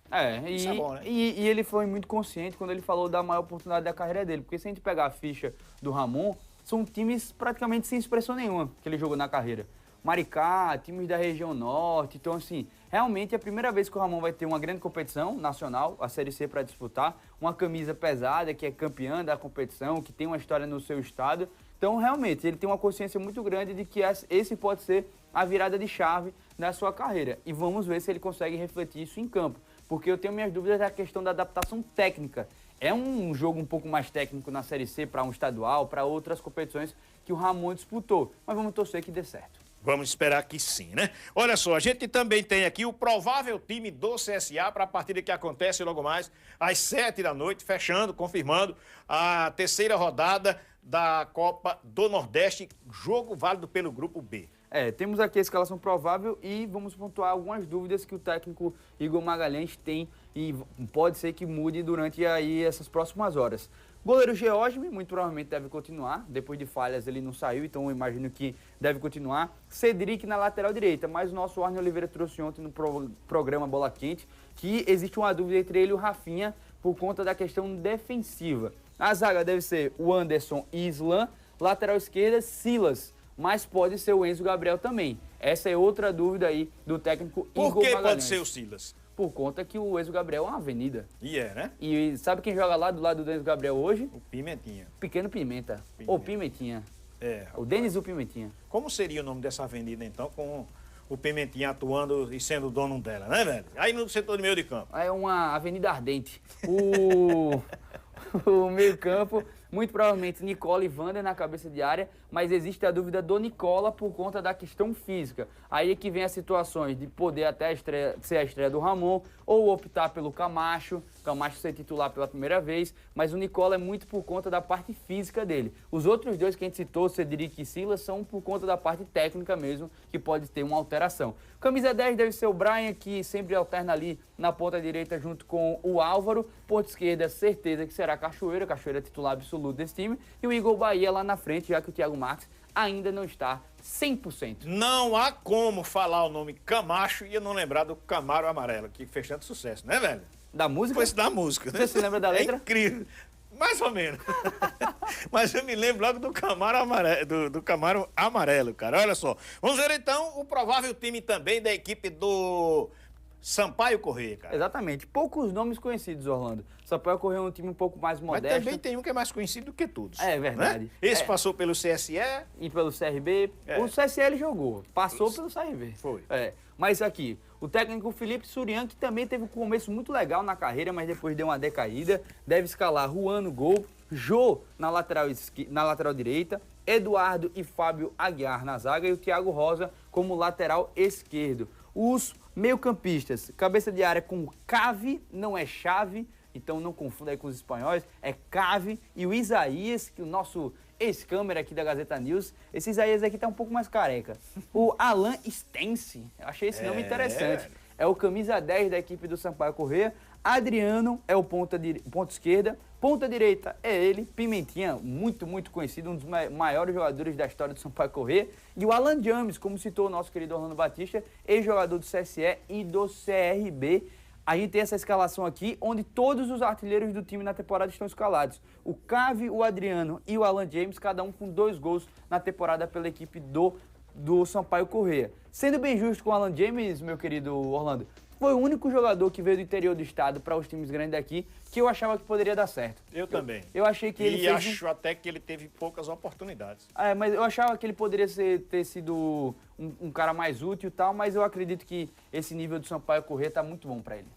Isso é bom, né? E ele foi muito consciente quando ele falou da maior oportunidade da carreira dele, porque se a gente pegar a ficha do Ramon, são times praticamente sem expressão nenhuma que ele jogou na carreira. Maricá, times da região norte, então assim, realmente é a primeira vez que o Ramon vai ter uma grande competição nacional, a Série C para disputar, uma camisa pesada, que é campeã da competição, que tem uma história no seu estado, então realmente ele tem uma consciência muito grande de que esse pode ser a virada de chave na sua carreira, e vamos ver se ele consegue refletir isso em campo, porque eu tenho minhas dúvidas da questão da adaptação técnica. É um jogo um pouco mais técnico na Série C para um estadual, para outras competições que o Ramon disputou, mas vamos torcer que dê certo. Vamos esperar que sim, né? Olha só, a gente também tem aqui o provável time do CSA para a partida que acontece logo mais às 7 da noite, fechando, confirmando a terceira rodada da Copa do Nordeste, jogo válido pelo Grupo B. Temos aqui a escalação provável e vamos pontuar algumas dúvidas que o técnico Igor Magalhães tem e pode ser que mude durante aí essas próximas horas. Goleiro George, muito provavelmente deve continuar. Depois de falhas ele não saiu, então eu imagino que deve continuar. Cedric na lateral direita, mas o nosso Arne Oliveira trouxe ontem no programa Bola Quente que existe uma dúvida entre ele e o Rafinha por conta da questão defensiva. A zaga deve ser o Anderson e Islan, lateral esquerda Silas, mas pode ser o Enzo Gabriel também. Essa é outra dúvida aí do técnico Igor Magalhães. Por que pode ser o Silas? Por conta que o Enzo Gabriel é uma avenida. Né? E sabe quem joga lá do lado do Enzo Gabriel hoje? O Pimentinha. Pequeno Pimenta. Ou Pimentinha. O Denis o Pimentinha. Como seria o nome dessa avenida, então, com o Pimentinha atuando e sendo o dono dela, né, velho? Aí no setor de meio de campo. É uma avenida ardente. O meio campo, muito provavelmente Nicola e Wander na cabeça de área, mas existe a dúvida do Nicola por conta da questão física. Aí é que vem as situações de poder até ser a estreia do Ramon, ou optar pelo Camacho ser titular pela primeira vez, mas o Nicola é muito por conta da parte física dele. Os outros dois que a gente citou, Cedric e Silas, são por conta da parte técnica mesmo, que pode ter uma alteração. Camisa 10 deve ser o Brian, que sempre alterna ali na ponta direita junto com o Álvaro. Ponta esquerda, certeza que será Cachoeira titular absoluto desse time. E o Igor Bahia lá na frente, já que o Thiago Marques ainda não está 100%. Não há como falar o nome Camacho e eu não lembrar do Camaro Amarelo, que fez tanto sucesso, né, velho? Da música? Foi da música, né? Você se lembra da letra? É incrível. Mais ou menos. Mas eu me lembro logo do Camaro Amarelo, do Camaro Amarelo, cara. Olha só. Vamos ver então o provável time também da equipe do Sampaio Corrêa, cara. Exatamente. Poucos nomes conhecidos, Orlando. Sampaio Corrêa é um time um pouco mais modesto. Mas também tem um que é mais conhecido do que todos. É verdade. Né? Esse passou pelo CSE. E pelo CRB. O CSE ele jogou. Passou pelo CRB. Foi. Mas aqui, o técnico Felipe Surian, que também teve um começo muito legal na carreira, mas depois deu uma decaída, deve escalar Juan no gol, Jô na lateral direita, Eduardo e Fábio Aguiar na zaga e o Thiago Rosa como lateral esquerdo. Os meio-campistas, cabeça de área com Cave, não é Chave, então não confunda aí com os espanhóis, é Cave e o Isaías, que o nosso ex-câmera aqui da Gazeta News, esse Isaías aqui tá um pouco mais careca. O Alan Stence, eu achei esse nome interessante, é o camisa 10 da equipe do Sampaio Corrêa. Adriano é o ponta esquerda, ponta direita é ele, Pimentinha, muito conhecido, um dos maiores jogadores da história do Sampaio Corrêa, e o Alan James, como citou o nosso querido Orlando Batista, ex-jogador do CSE e do CRB. A gente tem essa escalação aqui, onde todos os artilheiros do time na temporada estão escalados. O Cave, o Adriano e o Alan James, cada um com 2 gols na temporada pela equipe do Sampaio Corrêa. Sendo bem justo com o Alan James, meu querido Orlando, foi o único jogador que veio do interior do estado para os times grandes daqui que eu achava que poderia dar certo. Eu também. Eu achei que ele E acho até que ele teve poucas oportunidades. Mas eu achava que ele poderia ter sido um cara mais útil e tal, mas eu acredito que esse nível do Sampaio Corrêa tá muito bom para ele.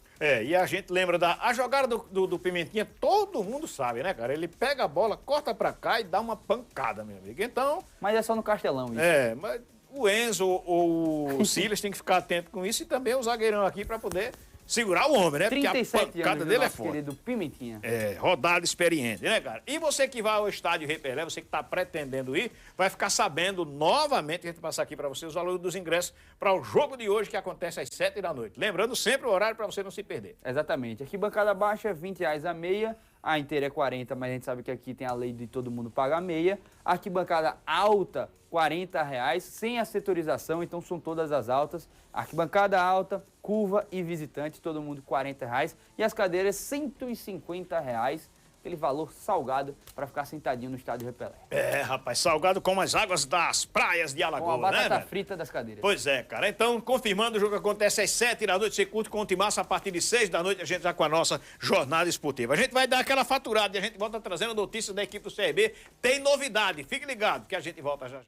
E a gente lembra a jogada do Pimentinha, todo mundo sabe, né, cara? Ele pega a bola, corta pra cá e dá uma pancada, meu amigo. Então... Mas é só no Castelão isso. Mas o Enzo ou o Silas tem que ficar atento com isso e também o zagueirão aqui pra poder segurar o homem, né? 37 Porque a pancada dele é forte. Querido Pimentinha. Rodada experiente, né, cara? E você que vai ao estádio Rei Pelé, você que tá pretendendo ir, vai ficar sabendo novamente, a gente vai passar aqui para você os valores dos ingressos para o jogo de hoje, que acontece às 7 da noite. Lembrando sempre o horário para você não se perder. Exatamente. Aqui bancada baixa, R$20 a meia. A inteira é 40, mas a gente sabe que aqui tem a lei de todo mundo pagar meia. Arquibancada alta, R$40, sem a setorização, então são todas as altas. Arquibancada alta, curva e visitante, todo mundo R$40. E as cadeiras, R$150, aquele valor salgado para ficar sentadinho no estádio Repelé. Rapaz, salgado como as águas das praias de Alagoas, com a batata né, frita das cadeiras. Pois é, cara. Então, confirmando, o jogo acontece às 7 da noite, você curte com o Timaço a partir de 6 da noite, a gente já com a nossa jornada esportiva. A gente vai dar aquela faturada e a gente volta trazendo notícias da equipe do CRB. Tem novidade, fique ligado que a gente volta já.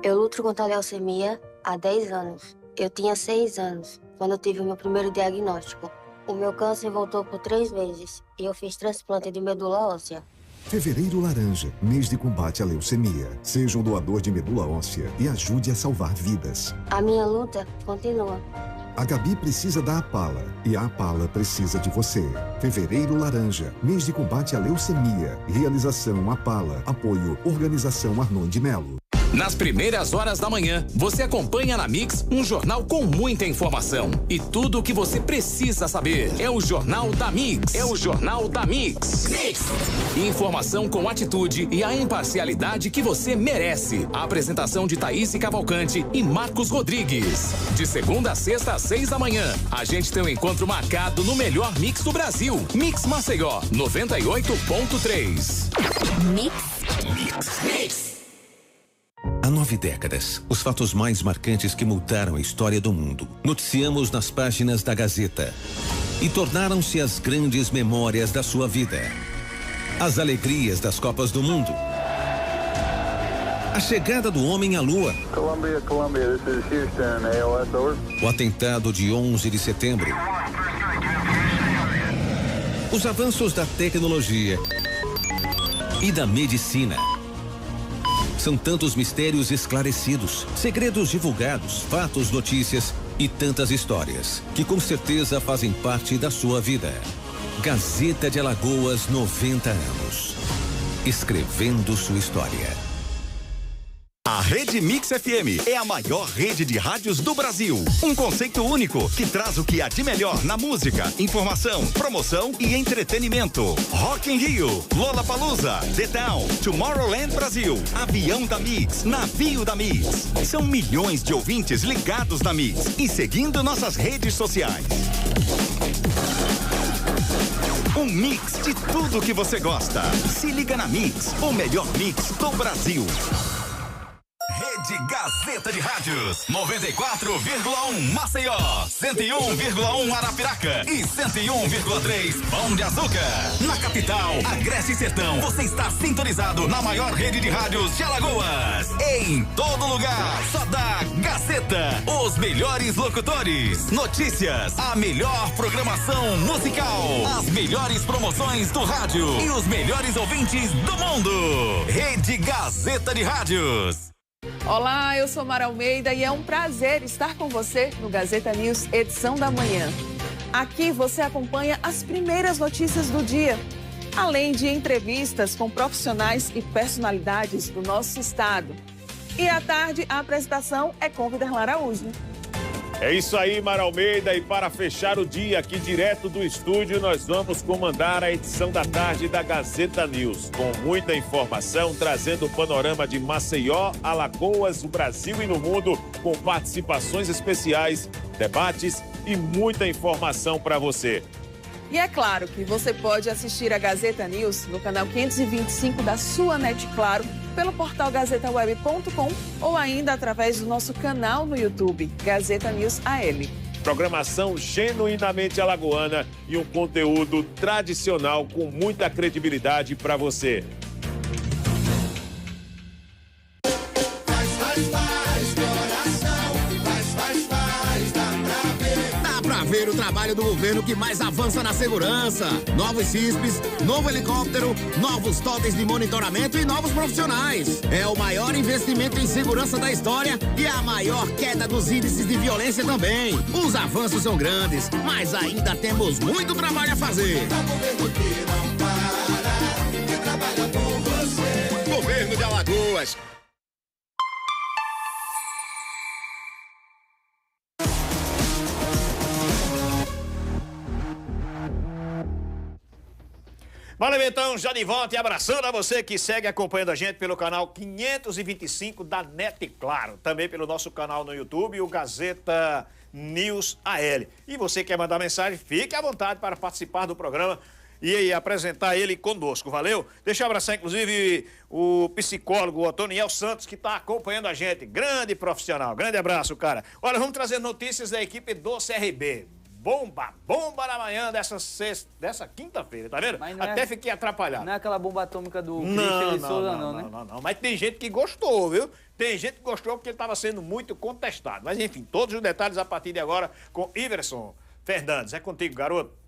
Eu luto contra a leucemia há 10 anos. Eu tinha 6 anos quando eu tive o meu primeiro diagnóstico. O meu câncer voltou por 3 vezes e eu fiz transplante de medula óssea. Fevereiro Laranja, mês de combate à leucemia. Seja um doador de medula óssea e ajude a salvar vidas. A minha luta continua. A Gabi precisa da Apala e a Apala precisa de você. Fevereiro Laranja, mês de combate à leucemia. Realização Apala. Apoio Organização Arnon de Melo. Nas primeiras horas da manhã, você acompanha na Mix um jornal com muita informação. E tudo o que você precisa saber. É o Jornal da Mix. É o Jornal da Mix. Informação com atitude e a imparcialidade que você merece. A apresentação de Thaís Cavalcante e Marcos Rodrigues. De segunda a sexta às 6 da manhã, a gente tem um encontro marcado no melhor mix do Brasil. Mix Maceió, 98.3. Mix. Há 9 décadas, os fatos mais marcantes que mudaram a história do mundo, noticiamos nas páginas da Gazeta e tornaram-se as grandes memórias da sua vida. As alegrias das Copas do Mundo, a chegada do homem à Lua, Columbia, this is Houston, AOS, over. O atentado de 11 de setembro, os avanços da tecnologia e da medicina. São tantos mistérios esclarecidos, segredos divulgados, fatos, notícias e tantas histórias que com certeza fazem parte da sua vida. Gazeta de Alagoas, 90 anos. Escrevendo sua história. A Rede Mix FM é a maior rede de rádios do Brasil. Um conceito único que traz o que há de melhor na música, informação, promoção e entretenimento. Rock in Rio, Lollapalooza, The Town, Tomorrowland Brasil, Avião da Mix, Navio da Mix. São milhões de ouvintes ligados na Mix e seguindo nossas redes sociais. Um mix de tudo que você gosta. Se liga na Mix, o melhor mix do Brasil. Rede Gazeta de Rádios, 94,1 Maceió, 101,1 Arapiraca e 101,3 Pão de Açúcar. Na capital, Agreste e Sertão, você está sintonizado na maior rede de rádios de Alagoas. Em todo lugar, só dá Gazeta. Os melhores locutores, notícias, a melhor programação musical, as melhores promoções do rádio e os melhores ouvintes do mundo. Rede Gazeta de Rádios. Olá, eu sou Mara Almeida e é um prazer estar com você no Gazeta News, edição da manhã. Aqui você acompanha as primeiras notícias do dia, além de entrevistas com profissionais e personalidades do nosso estado. E à tarde, a apresentação é com Viderlan Araújo. É isso aí, Mara Almeida, e para fechar o dia aqui direto do estúdio, nós vamos comandar a edição da tarde da Gazeta News, com muita informação, trazendo o panorama de Maceió, Alagoas, o Brasil e no mundo, com participações especiais, debates e muita informação para você. E é claro que você pode assistir a Gazeta News no canal 525 da sua NET Claro, pelo portal gazetaweb.com ou ainda através do nosso canal no YouTube, Gazeta News AL. Programação genuinamente alagoana e um conteúdo tradicional com muita credibilidade para você. Ver o trabalho do governo que mais avança na segurança. Novos CISPs, novo helicóptero, novos totens de monitoramento e novos profissionais. É o maior investimento em segurança da história e a maior queda dos índices de violência também. Os avanços são grandes, mas ainda temos muito trabalho a fazer. É o governo que não para, que trabalha por você. Governo de Alagoas. Valeu, então, já de volta e abraçando a você que segue acompanhando a gente pelo canal 525 da NET Claro, também pelo nosso canal no YouTube, o Gazeta News AL. E você quer mandar mensagem, fique à vontade para participar do programa e apresentar ele conosco, valeu? Deixa eu abraçar, inclusive, o psicólogo Otoniel Santos, que está acompanhando a gente, grande profissional, grande abraço, cara. Olha, vamos trazer notícias da equipe do CRB. Bomba na manhã dessa quinta-feira, tá vendo? Até fiquei atrapalhado. Não é aquela bomba atômica do Christian Souza, né? Não. Mas tem gente que gostou, viu? Tem gente que gostou porque ele estava sendo muito contestado. Mas enfim, todos os detalhes a partir de agora com Iverson Fernandes. É contigo, garoto.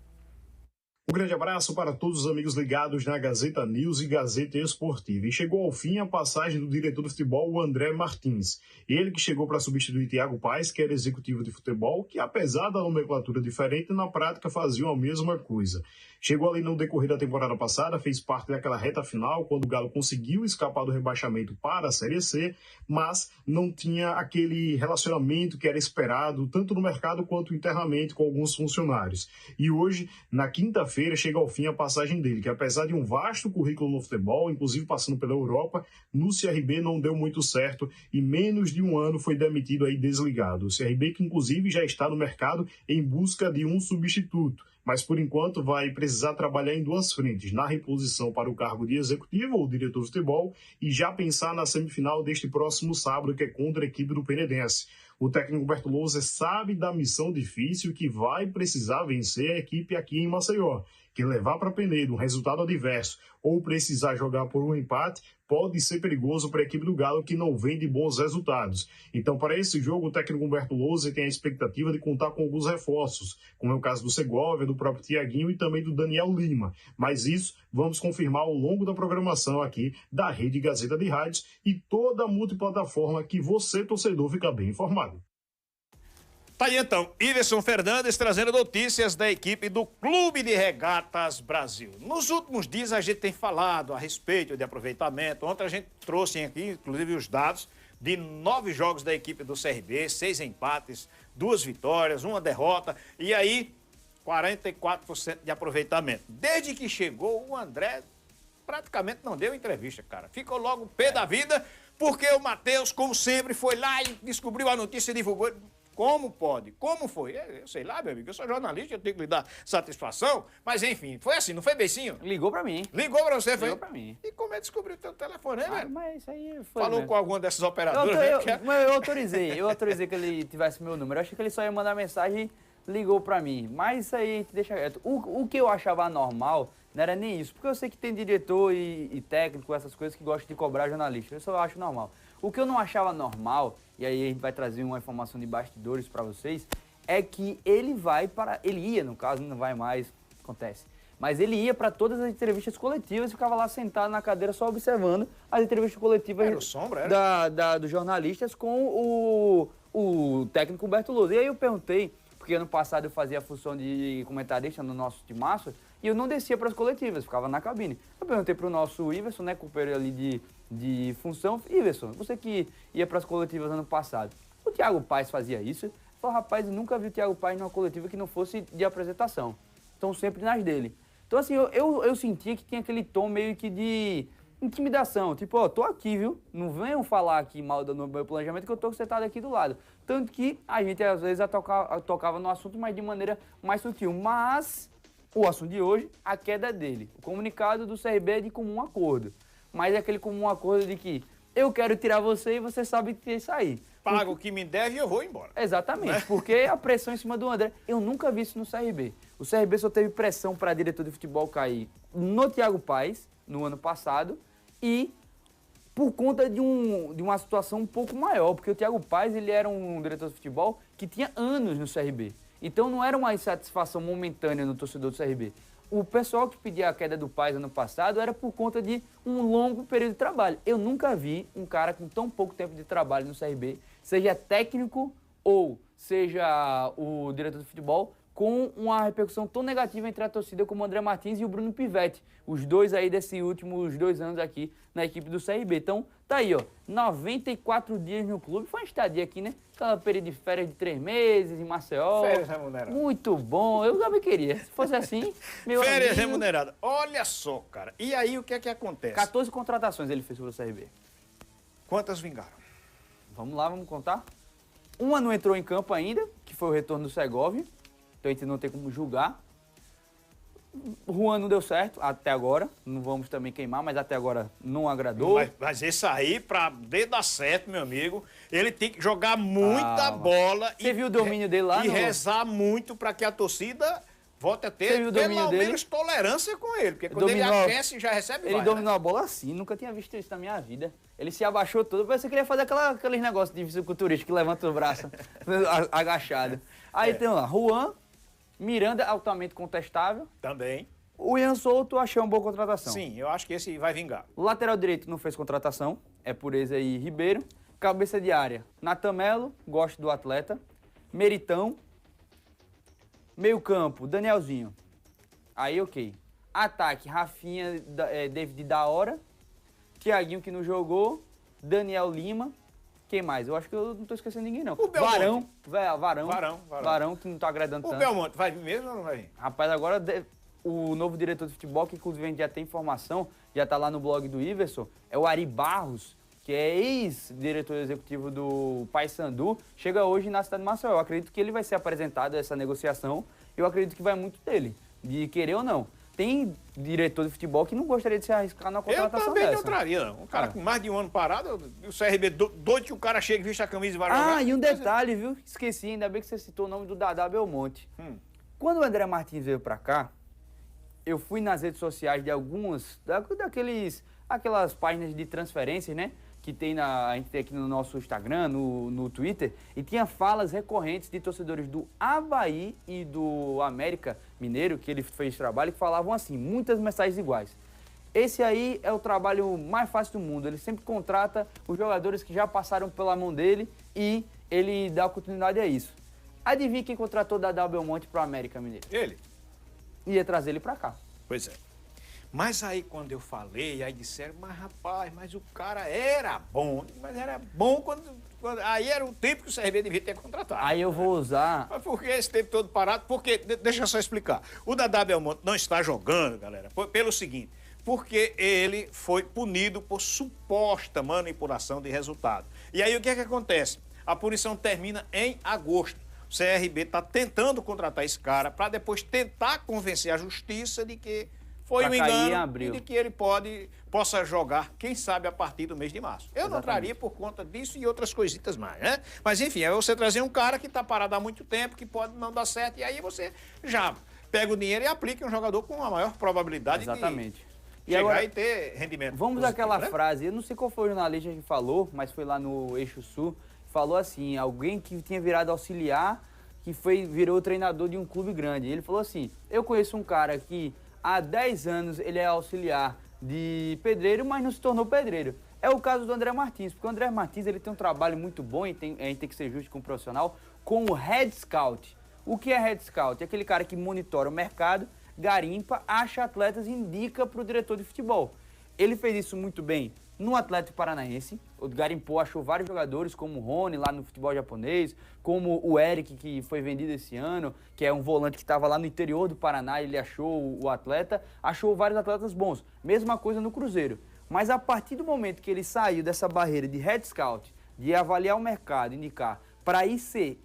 Um grande abraço para todos os amigos ligados na Gazeta News e Gazeta Esportiva. E chegou ao fim a passagem do diretor de futebol, o André Martins. Ele que chegou para substituir Thiago Paes, que era executivo de futebol, que apesar da nomenclatura diferente, na prática faziam a mesma coisa. Chegou ali no decorrer da temporada passada, fez parte daquela reta final, quando o Galo conseguiu escapar do rebaixamento para a Série C, mas não tinha aquele relacionamento que era esperado, tanto no mercado quanto internamente com alguns funcionários. E hoje, na quinta-feira, chega ao fim a passagem dele, que apesar de um vasto currículo no futebol, inclusive passando pela Europa, no CRB não deu muito certo e menos de um ano foi demitido aí, desligado. O CRB que inclusive já está no mercado em busca de um substituto, mas por enquanto vai precisar trabalhar em duas frentes, na reposição para o cargo de executivo ou diretor de futebol e já pensar na semifinal deste próximo sábado, que é contra a equipe do Penedense. O técnico Bertolozzi sabe da missão difícil que vai precisar vencer a equipe aqui em Maceió, que levar para Penedo um resultado adverso ou precisar jogar por um empate pode ser perigoso para a equipe do Galo, que não vem de bons resultados. Então, para esse jogo, o técnico Bertolozzi tem a expectativa de contar com alguns reforços, como é o caso do Segovia, do próprio Thiaguinho e também do Daniel Lima. Mas isso vamos confirmar ao longo da programação aqui da Rede Gazeta de Rádios e toda a multiplataforma que você, torcedor, fica bem informado. Tá aí então, Iverson Fernandes trazendo notícias da equipe do Clube de Regatas Brasil. Nos últimos dias a gente tem falado a respeito de aproveitamento. Ontem a gente trouxe aqui, inclusive, os dados de 9 jogos da equipe do CRB, 6 empates, 2 vitórias, 1 derrota. E aí, 44% de aproveitamento. Desde que chegou, o André praticamente não deu entrevista, cara. Ficou logo pé da vida, porque o Matheus, como sempre, foi lá e descobriu a notícia e divulgou. Como pode? Como foi? Eu sei lá, meu amigo, eu sou jornalista, eu tenho que lhe dar satisfação, mas enfim, foi assim, não foi, Beicinho? Ligou pra mim. Ligou pra você, foi? Ligou pra mim. E como é que descobriu o teu telefone, hein, velho? Mas isso aí foi Falou mesmo. com alguma dessas operadoras? Eu autorizei que ele tivesse meu número. Eu achei que ele só ia mandar mensagem e ligou pra mim. Mas isso aí, a gente deixa quieto. O que eu achava anormal não era nem isso, porque eu sei que tem diretor e técnico, essas coisas que gostam de cobrar jornalista. Isso eu acho normal. O que eu não achava normal, e aí a gente vai trazer uma informação de bastidores para vocês, é que ele ia, no caso, não vai mais, acontece, Mas ele ia para todas as entrevistas coletivas e ficava lá sentado na cadeira só observando as entrevistas coletivas Era o Sombra, era? dos jornalistas com o técnico Bertoluzzi. E aí eu perguntei, porque ano passado eu fazia a função de comentarista no nosso timaço, e eu não descia para as coletivas, ficava na cabine. Eu perguntei para o nosso Iverson, né, companheiro ali de função, Iverson, você que ia para as coletivas ano passado, o Thiago Paes fazia isso? Ele falou, rapaz, eu nunca vi o Thiago Paes numa coletiva que não fosse de apresentação. Então sempre nas dele. Então assim, eu sentia que tinha aquele tom meio que de intimidação. Tipo, ó, tô aqui, viu? Não venham falar aqui mal do meu planejamento que eu tô sentado aqui do lado. Tanto que a gente às vezes tocava no assunto, mas de maneira mais sutil. Mas o assunto de hoje, a queda dele. O comunicado do CRB é de comum acordo. Mas é aquele comum acordo de que eu quero tirar você e você sabe que tem que sair. Paga o que me deve e eu vou embora. Exatamente, né? Porque a pressão em cima do André, eu nunca vi isso no CRB. O CRB só teve pressão para diretor de futebol cair no Thiago Paes, no ano passado, e por conta de uma situação um pouco maior, porque o Thiago Paes, ele era um diretor de futebol que tinha anos no CRB. Então não era uma insatisfação momentânea no torcedor do CRB. O pessoal que pedia a queda do Paes ano passado era por conta de um longo período de trabalho. Eu nunca vi um cara com tão pouco tempo de trabalho no CRB, seja técnico ou seja o diretor de futebol, com uma repercussão tão negativa entre a torcida como o André Martins e o Bruno Pivetti. Os dois aí desses últimos 2 anos aqui na equipe do CRB. Então, tá aí, ó, 94 dias no clube. Foi uma estadia aqui, né? Aquela período de férias de 3 meses em Maceió. Férias remuneradas. Muito bom. Eu também queria. Se fosse assim, meu Férias amigo... remuneradas. Olha só, cara. E aí, o que é que acontece? 14 contratações ele fez sobre o CRB. Quantas vingaram? Vamos lá, vamos contar. Uma não entrou em campo ainda, que foi o retorno do Segovia. Então a gente não tem como julgar. Juan não deu certo até agora. Não vamos também queimar, mas até agora não agradou. Mas esse aí, pra dar certo, meu amigo, ele tem que jogar muita bola. Você viu o domínio dele lá? E rezar muito pra que a torcida volte a ter pelo menos tolerância com ele. Porque quando ele aquece, já recebe Ele dominou a bola assim. Nunca tinha visto isso na minha vida. Ele se abaixou todo. Você queria fazer aqueles negócios de fisiculturista que levanta o braço agachado. Aí tem lá, Juan, Miranda, altamente contestável. Também. O Ian Souto, achei uma boa contratação. Sim, eu acho que esse vai vingar. Lateral direito não fez contratação, é Pureza e Ribeiro. Cabeça de área, Natan Melo, gosto do atleta. Meritão. Meio campo, Danielzinho. Aí, ok. Ataque, Rafinha, David da hora. Thiaguinho, que não jogou. Daniel Lima. Quem mais? Eu acho que eu não tô esquecendo ninguém, não. O Belmonte. Varão, que não tá agradando tanto. O Belmonte vai vir mesmo ou não vai vir? Rapaz, agora o novo diretor de futebol, que inclusive a gente já tem informação, já tá lá no blog do Iverson, é o Ari Barros, que é ex-diretor executivo do Paysandu, chega hoje na cidade de Maceió. Eu acredito que ele vai ser apresentado a essa negociação, eu acredito que vai muito dele, de querer ou não. Tem diretor de futebol que não gostaria de se arriscar na contratação dessa. Eu também não traria, não. Um cara com mais de um ano parado, o CRB doido que o cara chega e veste a camisa e vai jogar. Ah, e um detalhe, viu? Esqueci, ainda bem que você citou o nome do Dadá Belmonte. Quando o André Martins veio pra cá, eu fui nas redes sociais de aquelas páginas de transferências, né? Que a gente tem aqui no nosso Instagram, no Twitter, e tinha falas recorrentes de torcedores do Avaí e do América Mineiro, que ele fez trabalho, que falavam assim, muitas mensagens iguais. Esse aí é o trabalho mais fácil do mundo, ele sempre contrata os jogadores que já passaram pela mão dele e ele dá continuidade a isso. Adivinha quem contratou Dadá Belmonte para o América Mineiro? Ele. Ia trazer ele para cá. Pois é. Mas aí quando eu falei, aí disseram, mas rapaz, mas o cara era bom. Mas era bom quando aí era o tempo que o CRB devia ter contratado. Aí eu vou usar... Mas por que esse tempo todo parado? Porque, deixa eu só explicar. O Dadá Belmonte não está jogando, galera, pelo seguinte, porque ele foi punido por suposta manipulação de resultado. E aí o que é que acontece? A punição termina em agosto. O CRB está tentando contratar esse cara para depois tentar convencer a justiça de que foi um engano e de que ele possa jogar, quem sabe, a partir do mês de março. Eu não traria por conta disso e outras coisitas mais, né? Mas, enfim, é você trazer um cara que está parado há muito tempo, que pode não dar certo, e aí você já pega o dinheiro e aplica um jogador com a maior probabilidade de chegar agora, e ter rendimento. Vamos àquela frase, eu não sei qual foi o jornalista que falou, mas foi lá no Eixo Sul, falou assim, alguém que tinha virado auxiliar, que virou treinador de um clube grande. Ele falou assim, eu conheço um cara que há 10 anos ele é auxiliar de pedreiro, mas não se tornou pedreiro. É o caso do André Martins, porque o André Martins ele tem um trabalho muito bom, e a gente tem que ser justo com o profissional, como Head Scout. O que é Head Scout? É aquele cara que monitora o mercado, garimpa, acha atletas e indica para o diretor de futebol. Ele fez isso muito bem no Atlético Paranaense. O garimpou, achou vários jogadores, como o Rony, lá no futebol japonês, como o Eric, que foi vendido esse ano, que é um volante que estava lá no interior do Paraná, ele achou o atleta, achou vários atletas bons. Mesma coisa no Cruzeiro. Mas a partir do momento que ele saiu dessa barreira de Head Scout, de avaliar o mercado, indicar, para ir ser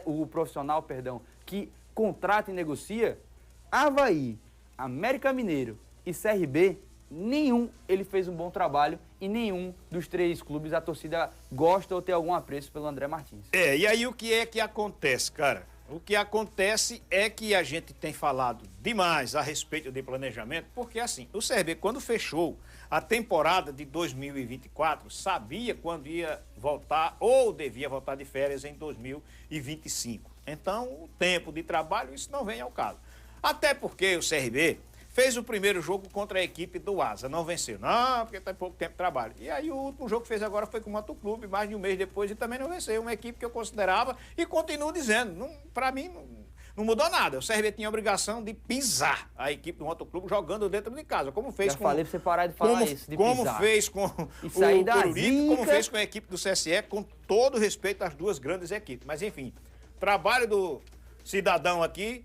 o profissional, que contrata e negocia, Avaí, América Mineiro e CRB, nenhum ele fez um bom trabalho e nenhum dos 3 clubes a torcida gosta ou tem algum apreço pelo André Martins. E aí o que é que acontece, cara? O que acontece é que a gente tem falado demais a respeito de planejamento, porque assim, o CRB quando fechou a temporada de 2024, sabia quando ia voltar ou devia voltar de férias em 2025. Então, o tempo de trabalho, isso não vem ao caso. Até porque o CRB fez o primeiro jogo contra a equipe do Asa, não venceu. Não, porque tem pouco tempo de trabalho. E aí o último jogo que fez agora foi com o Motoclube, mais de um mês depois, e também não venceu. Uma equipe que eu considerava e continuo dizendo, para mim não mudou nada. O CRB tinha a obrigação de pisar a equipe do Motoclube jogando dentro de casa, como fez com... falei pra você parar de falar isso, de como pisar. Fez com o Coruripe, como fez com a equipe do CSE, com todo respeito às 2 grandes equipes. Mas enfim, trabalho do cidadão aqui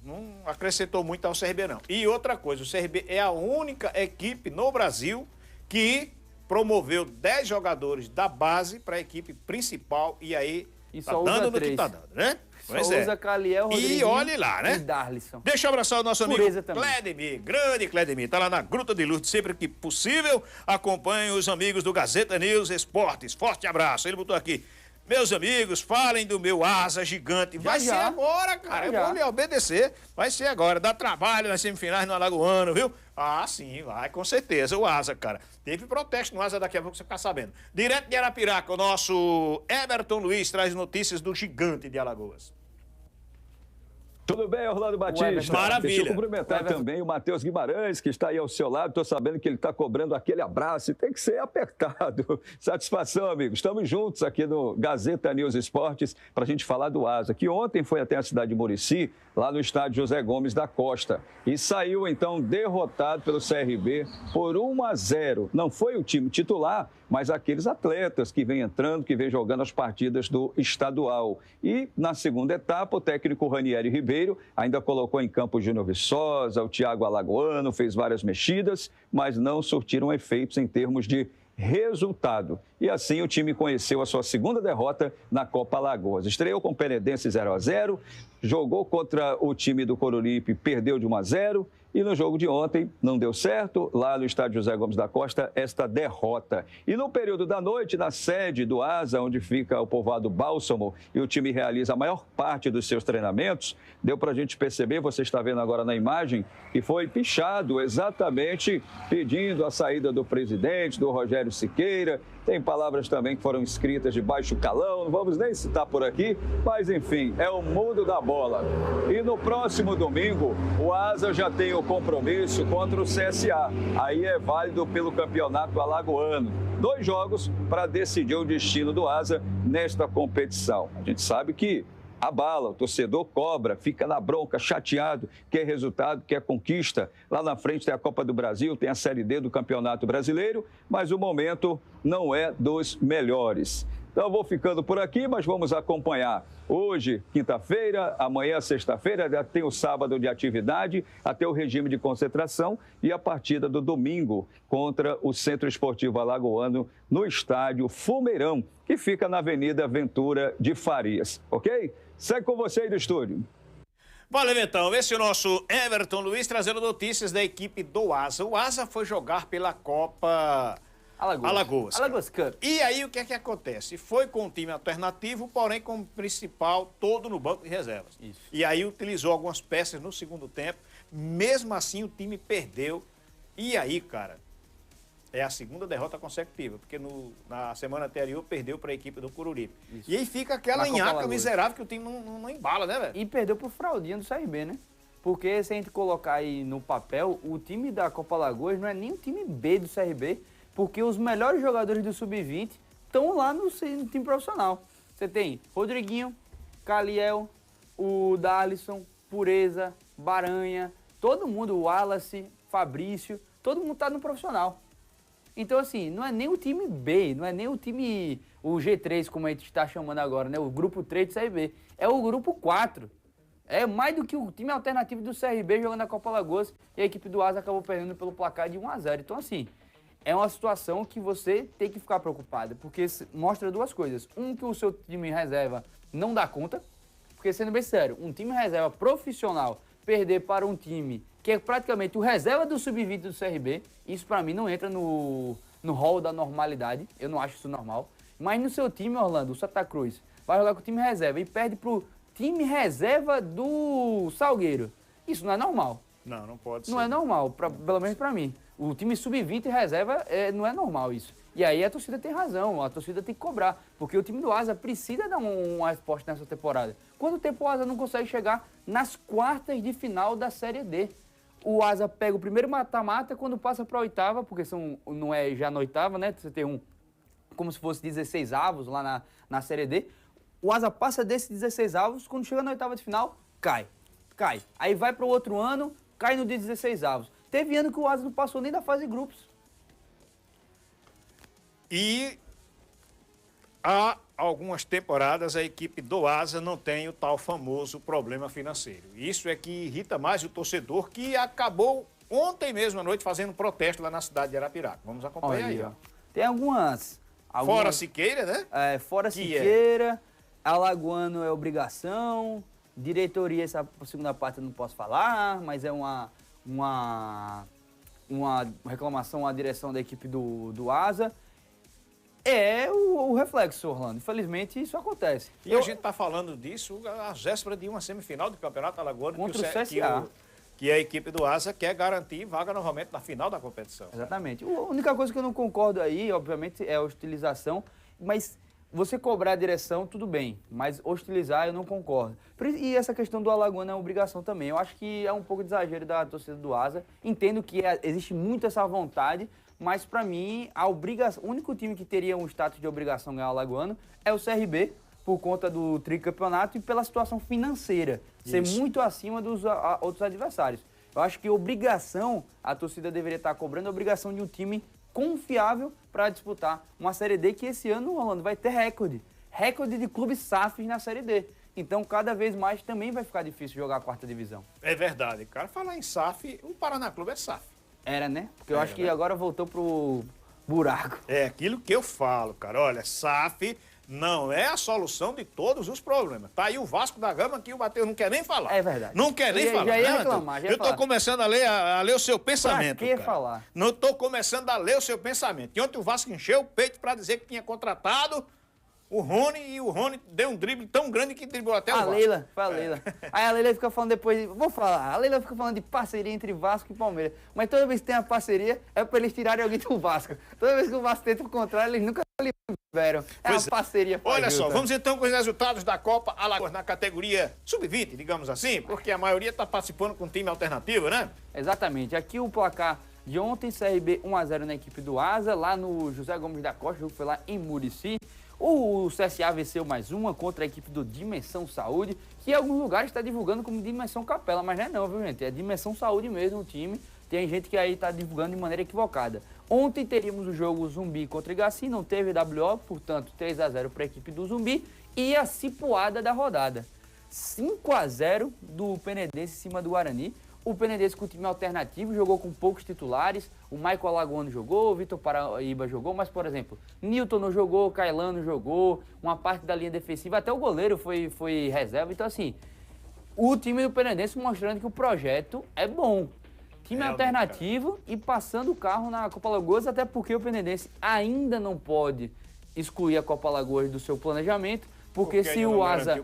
não acrescentou muito ao CRB, não. E outra coisa, o CRB é a única equipe no Brasil que promoveu 10 jogadores da base para a equipe principal e aí tá dando no que tá dando, né? Pois é. Usa Caliel, Rodriguinho e olhe lá, né? E Darlisson. Deixa eu abraçar o nosso amigo Cledemir, grande Cledemir, tá lá na Gruta de Lourdes, sempre que possível, acompanhe os amigos do Gazeta News Esportes. Forte abraço. Ele botou aqui: meus amigos, falem do meu asa gigante. Vai ser agora, cara. Eu vou lhe obedecer. Vai ser agora. Dá trabalho nas semifinais no Alagoano, viu? Ah, sim, vai, com certeza. O asa, cara. Teve protesto no asa, daqui a pouco você ficar sabendo. Direto de Arapiraca, o nosso Everton Luiz traz notícias do gigante de Alagoas. Tudo bem, Orlando Batista? Maravilha. Deixa eu cumprimentar também o Matheus Guimarães, que está aí ao seu lado. Estou sabendo que ele está cobrando aquele abraço e tem que ser apertado. Satisfação, amigos. Estamos juntos aqui no Gazeta News Esportes para a gente falar do Asa, que ontem foi até a cidade de Murici, lá no estádio José Gomes da Costa. E saiu, então, derrotado pelo CRB por 1-0. Não foi o time titular, mas aqueles atletas que vêm entrando, que vêm jogando as partidas do estadual. E na segunda etapa, o técnico Ranieri Ribeiro ainda colocou em campo o Júnior Viçosa, o Thiago Alagoano, fez várias mexidas, mas não surtiram efeitos em termos de resultado. E assim o time conheceu a sua segunda derrota na Copa Alagoas. Estreou com o Penedense 0-0, jogou contra o time do Coruripe, perdeu de 1-0. E no jogo de ontem não deu certo, lá no estádio José Gomes da Costa, esta derrota. E no período da noite, na sede do Asa, onde fica o povoado Bálsamo, e o time realiza a maior parte dos seus treinamentos, deu para a gente perceber, você está vendo agora na imagem, que foi pichado exatamente pedindo a saída do presidente, do Rogério Siqueira. Tem palavras também que foram escritas de baixo calão, não vamos nem citar por aqui, mas enfim, é o mundo da bola. E no próximo domingo, o Asa já tem o compromisso contra o CSA. Aí é válido pelo campeonato alagoano. 2 jogos para decidir o destino do Asa nesta competição. A gente sabe que abala, o torcedor cobra, fica na bronca, chateado, quer resultado, quer conquista. Lá na frente tem a Copa do Brasil, tem a Série D do Campeonato Brasileiro, mas o momento não é dos melhores. Então eu vou ficando por aqui, mas vamos acompanhar hoje, quinta-feira, amanhã, sexta-feira, já tem o sábado de atividade, até o regime de concentração e a partida do domingo contra o Centro Esportivo Alagoano no estádio Fumeirão, que fica na Avenida Ventura de Farias, ok? Segue com você aí do estúdio. Valeu, então. Esse é o nosso Everton Luiz trazendo notícias da equipe do Asa. O Asa foi jogar pela Copa Alagoas Cup. E aí o que é que acontece? Foi com um time alternativo, porém com o principal todo no banco de reservas. Isso. E aí utilizou algumas peças no segundo tempo. Mesmo assim o time perdeu. E aí, cara, é a segunda derrota consecutiva, porque na semana anterior perdeu para a equipe do Coruripe. E aí fica aquela nhaca miserável que o time não embala, né, velho? E perdeu pro Fraldinha do CRB, né? Porque se a gente colocar aí no papel, o time da Copa Alagoas não é nem o time B do CRB, porque os melhores jogadores do Sub-20 estão lá no time profissional. Você tem Rodriguinho, Caliel, o Darlison, Pureza, Baranha, todo mundo, o Wallace, Fabrício, todo mundo tá no profissional. Então, assim, não é nem o time B, não é nem o time, o G3, como a gente está chamando agora, né? O grupo 3 do CRB. É o grupo 4. É mais do que o time alternativo do CRB jogando a Copa Alagoas e a equipe do Asa acabou perdendo pelo placar de 1-0. Então, assim, é uma situação que você tem que ficar preocupado, porque mostra duas coisas. Um, que o seu time reserva não dá conta, porque, sendo bem sério, um time reserva profissional perder para um time que é praticamente o reserva do Sub-20 do CRB, isso pra mim não entra no hall da normalidade, eu não acho isso normal. Mas no seu time, Orlando, o Santa Cruz, vai jogar com o time reserva e perde pro time reserva do Salgueiro. Isso não é normal. Não pode ser. Não é normal, pelo menos pra mim. O time Sub-20 reserva não é normal isso. E aí a torcida tem razão, a torcida tem que cobrar, porque o time do Asa precisa dar uma resposta nessa temporada. Quanto tempo o Asa não consegue chegar nas quartas de final da Série D? O Asa pega o primeiro mata-mata, quando passa para a oitava, porque não é já na oitava, né? Você tem como se fosse 16 avos lá na Série D. O Asa passa desses 16 avos, quando chega na oitava de final, cai. Aí vai para o outro ano, cai no 16 avos. Teve ano que o Asa não passou nem da fase de grupos. E há algumas temporadas a equipe do Asa não tem o tal famoso problema financeiro. Isso é que irrita mais o torcedor, que acabou ontem mesmo à noite fazendo protesto lá na cidade de Arapiraca. Vamos acompanhar aí. Ó. Tem algumas... Fora Siqueira, né? Fora Siqueira, Alagoano é obrigação, diretoria, essa segunda parte eu não posso falar, mas é uma reclamação à direção da equipe do Asa. É o reflexo, Orlando. Infelizmente, isso acontece. E a gente está falando disso às vésperas de uma semifinal do Campeonato Alagoano, contra o CSA. Que a equipe do Asa quer garantir vaga novamente na final da competição. Exatamente. A única coisa que eu não concordo aí, obviamente, é a hostilização, mas você cobrar a direção, tudo bem, mas hostilizar eu não concordo. E essa questão do Alagoano é uma obrigação também. Eu acho que é um pouco de exagero da torcida do Asa. Entendo que existe muito essa vontade, mas para mim, o único time que teria um status de obrigação ganhar o Alagoano é o CRB, por conta do tricampeonato e pela situação financeira, ser muito acima dos outros adversários. Eu acho que obrigação, a torcida deveria estar cobrando a obrigação de um time confiável para disputar uma Série D, que esse ano, Rolando, vai ter recorde de clubes SAFs na Série D. Então, cada vez mais também vai ficar difícil jogar a quarta divisão. É verdade, cara. Falar em SAF, o Paraná Clube é SAF. Era, né? Porque eu acho que agora voltou pro buraco. É aquilo que eu falo, cara. Olha, SAF não é a solução de todos os problemas. Tá aí o Vasco da Gama, que o Matheus não quer nem falar. É verdade. Não quer nem falar. Já ia reclamar, eu tô começando a ler o seu pensamento. Pra que falar? Não tô começando a ler o seu pensamento. E ontem o Vasco encheu o peito pra dizer que tinha contratado o Rony, e o Rony deu um drible tão grande que driblou até o Vasco. Foi a Leila. Aí a Leila fica falando depois, a Leila fica falando de parceria entre Vasco e Palmeiras. Mas toda vez que tem a parceria, é pra eles tirarem alguém do Vasco. Toda vez que o Vasco tenta o contrário, eles nunca liberam. É uma parceria. Olha só, vamos então com os resultados da Copa Alagoas na categoria Sub-20, digamos assim, porque a maioria tá participando com time alternativo, né? Exatamente. Aqui o placar de ontem, CRB 1-0 na equipe do Asa, lá no José Gomes da Costa, o jogo foi lá em Murici. O CSA venceu mais uma contra a equipe do Dimensão Saúde, que em alguns lugares está divulgando como Dimensão Capela, mas não é não, viu, gente? É Dimensão Saúde mesmo o time. Tem gente que aí está divulgando de maneira equivocada. Ontem teríamos o jogo Zumbi contra Igaci, não teve WO, portanto 3-0 para a equipe do Zumbi. E a cipuada da rodada, 5-0 do Penedense em cima do Guarani. O Penedense com o time alternativo, jogou com poucos titulares. O Michael Alagoano jogou, o Vitor Paraíba jogou, mas, por exemplo, Newton não jogou, Cailano jogou, uma parte da linha defensiva, até o goleiro foi reserva. Então, assim, o time do Penedense mostrando que o projeto é bom. Time alternativo e passando o carro na Copa Alagoas, até porque o Penedense ainda não pode excluir a Copa Alagoas do seu planejamento. Porque se o Asa,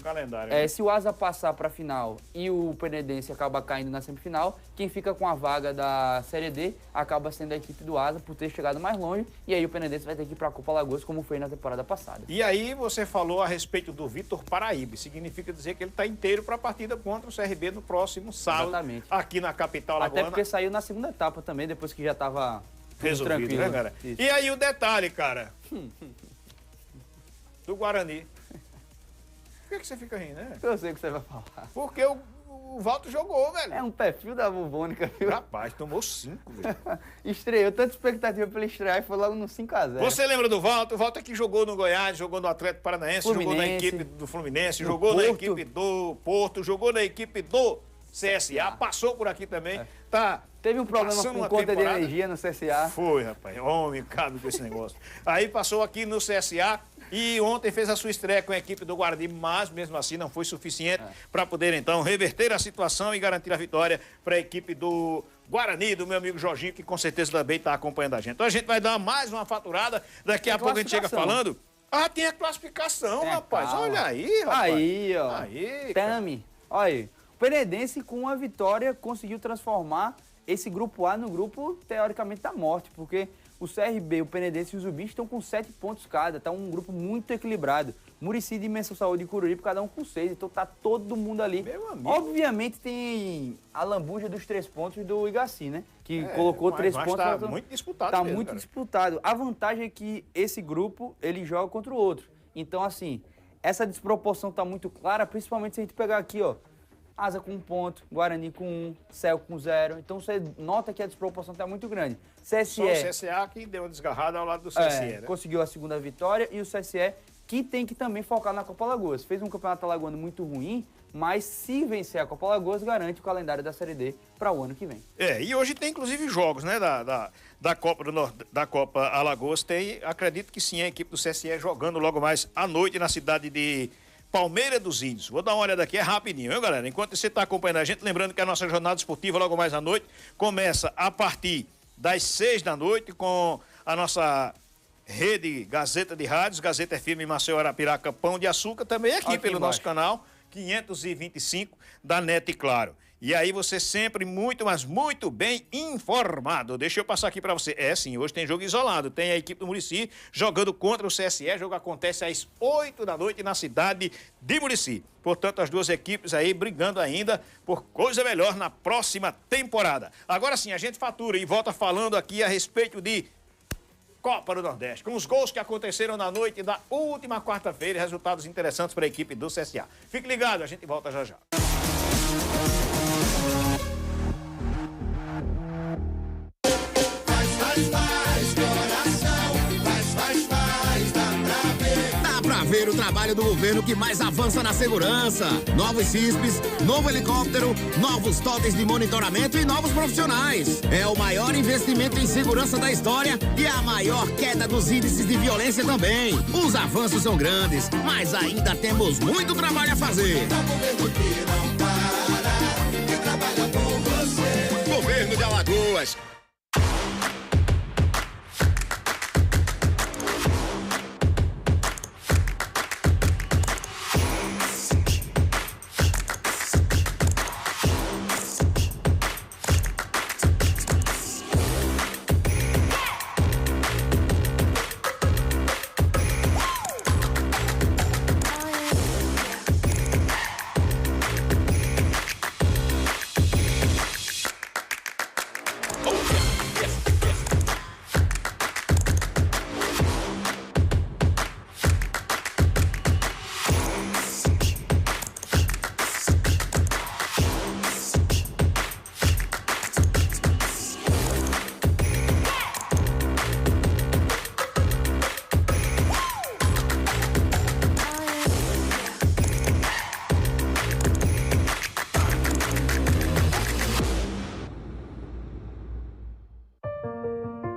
né? se o Asa passar para a final e o Penedense acaba caindo na semifinal, quem fica com a vaga da Série D acaba sendo a equipe do Asa por ter chegado mais longe, e aí o Penedense vai ter que ir para a Copa Alagoas, como foi na temporada passada. E aí você falou a respeito do Vitor Paraíba, significa dizer que ele está inteiro para a partida contra o CRB no próximo sábado, exatamente, aqui na capital alagoana. Até porque saiu na segunda etapa também, depois que já estava resolvido, tranquilo, né, cara? Isso. E aí o detalhe, cara, do Guarani. Por que você fica rindo, né? Eu sei o que você vai falar. Porque o Valto jogou, velho. É um perfil da Bubônica, viu? Rapaz, tomou 5, velho. Estreou, tanta expectativa pra ele estrear e foi logo no 5-0. Você lembra do Valto? O Valto é que jogou no Goiás, jogou no Atlético Paranaense, jogou na equipe do Fluminense, jogou na equipe do Porto, jogou na equipe do CSA, passou por aqui também. Tá. Teve um problema com conta de energia no CSA. Foi, rapaz. Homem, cabe com esse negócio. Aí passou aqui no CSA e ontem fez a sua estreia com a equipe do Guarani, mas mesmo assim não foi suficiente para poder então reverter a situação e garantir a vitória para a equipe do Guarani, do meu amigo Jorginho, que com certeza também está acompanhando a gente. Então a gente vai dar mais uma faturada, daqui a pouco a gente chega falando. Ah, tem a classificação, rapaz. Calma. Olha aí, rapaz. Aí, ó. Aí, Tami. Olha aí. O Penedense, com uma vitória, conseguiu transformar esse grupo A no grupo, teoricamente, da morte, porque o CRB, o Penedense e os Zubins estão com 7 pontos cada, tá um grupo muito equilibrado. Muricy de Imensa Saúde e Cururipe, cada um com 6, então tá todo mundo ali. Obviamente tem a lambuja dos 3 pontos do Igaci, né? Que colocou 3 pontos. Tá muito disputado Tá mesmo, muito cara. disputado. A vantagem é que esse grupo, ele joga contra o outro. Então, assim, essa desproporção tá muito clara, principalmente se a gente pegar aqui, ó, Asa com 1 ponto, Guarani com 1, Céu com 0. Então você nota que a desproporção está muito grande. CSE, Só o CSA que deu uma desgarrada ao lado do CSE, né? conseguiu a segunda vitória, e o CSE que tem que também focar na Copa Alagoas. Fez um campeonato alagoano muito ruim, mas se vencer a Copa Alagoas, garante o calendário da Série D para o ano que vem. E hoje tem inclusive jogos, né, da Copa da Copa Alagoas. Tem, acredito que sim, a equipe do CSE jogando logo mais à noite na cidade de Palmeira dos Índios. Vou dar uma olhada aqui, é rapidinho, viu, galera? Enquanto você está acompanhando a gente, lembrando que a nossa jornada esportiva logo mais à noite começa a partir das 6 da noite com a nossa rede Gazeta de Rádios, Gazeta FM Maceió, Arapiraca, Pão de Açúcar, também aqui pelo nosso canal 525 da NET Claro. E aí você sempre muito, mas muito bem informado. Deixa eu passar aqui para você. Sim, hoje tem jogo isolado. Tem a equipe do Muricy jogando contra o CSE. O jogo acontece às 8 da noite na cidade de Muricy. Portanto, as duas equipes aí brigando ainda por coisa melhor na próxima temporada. Agora sim, a gente fatura e volta falando aqui a respeito de Copa do Nordeste, com os gols que aconteceram na noite da última quarta-feira e resultados interessantes para a equipe do CSA. Fique ligado, a gente volta já já. Dá pra ver o trabalho do governo que mais avança na segurança. Novos CISPs, novo helicóptero, novos totens de monitoramento e novos profissionais. É o maior investimento em segurança da história e a maior queda dos índices de violência também. Os avanços são grandes, mas ainda temos muito trabalho a fazer. Governo de Alagoas.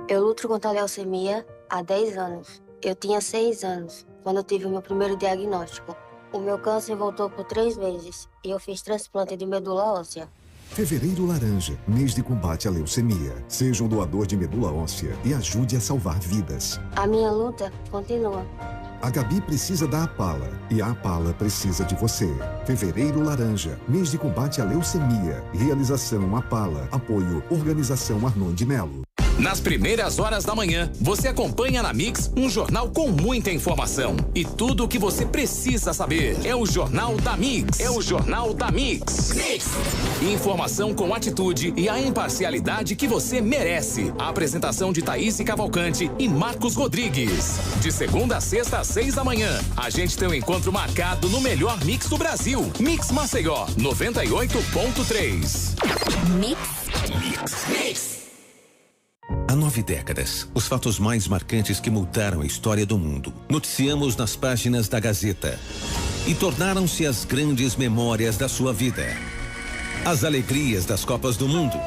Eu luto contra a leucemia há 10 anos. Eu tinha 6 anos quando eu tive o meu primeiro diagnóstico. O meu câncer voltou por 3 vezes e eu fiz transplante de medula óssea. Fevereiro Laranja, mês de combate à leucemia. Seja um doador de medula óssea e ajude a salvar vidas. A minha luta continua. A Gabi precisa da Apala e a Apala precisa de você. Fevereiro Laranja, mês de combate à leucemia. Realização Apala. Apoio Organização Arnon de Melo. Nas primeiras horas da manhã, você acompanha na Mix um jornal com muita informação. E tudo o que você precisa saber. É o Jornal da Mix. É o Jornal da Mix. Informação com atitude e a imparcialidade que você merece. A apresentação de Thaís Cavalcante e Marcos Rodrigues. De segunda a sexta às 6 da manhã, a gente tem um encontro marcado no melhor mix do Brasil. Mix Maceió, 98.3. Mix. Há 9 décadas, os fatos mais marcantes que mudaram a história do mundo, noticiamos nas páginas da Gazeta e tornaram-se as grandes memórias da sua vida. As alegrias das Copas do Mundo,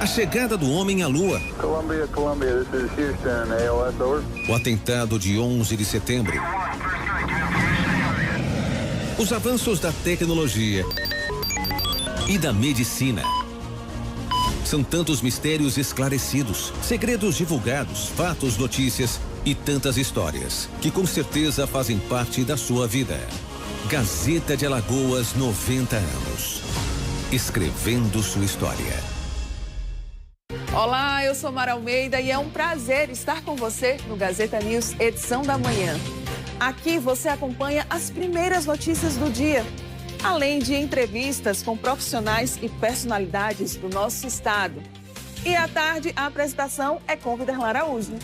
a chegada do homem à Lua, Columbia, this is Houston, AOS, over. o atentado de 11 de setembro, os avanços da tecnologia e da medicina. São tantos mistérios esclarecidos, segredos divulgados, fatos, notícias e tantas histórias que com certeza fazem parte da sua vida. Gazeta de Alagoas, 90 anos. Escrevendo sua história. Olá, eu sou Mara Almeida e é um prazer estar com você no Gazeta News, edição da manhã. Aqui você acompanha as primeiras notícias do dia, além de entrevistas com profissionais e personalidades do nosso estado. E à tarde, a apresentação é com Viderlan Araújo.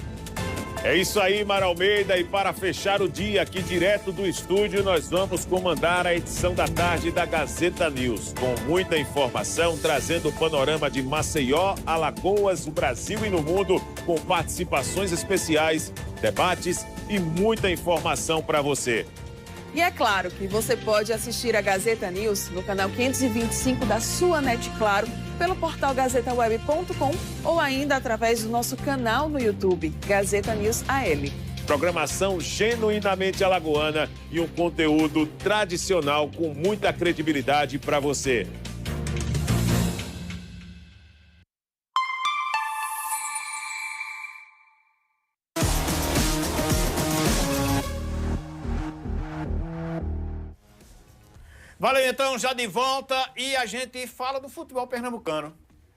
É isso aí, Mara Almeida. E para fechar o dia aqui direto do estúdio, nós vamos comandar a edição da tarde da Gazeta News. Com muita informação, trazendo o panorama de Maceió, Alagoas, o Brasil e no mundo, com participações especiais, debates e muita informação para você. E é claro que você pode assistir a Gazeta News no canal 525 da sua NET Claro, pelo portal gazetaweb.com ou ainda através do nosso canal no YouTube, Gazeta News AL. Programação genuinamente alagoana e um conteúdo tradicional com muita credibilidade para você. Valeu, então, já de volta e a gente fala do futebol pernambucano.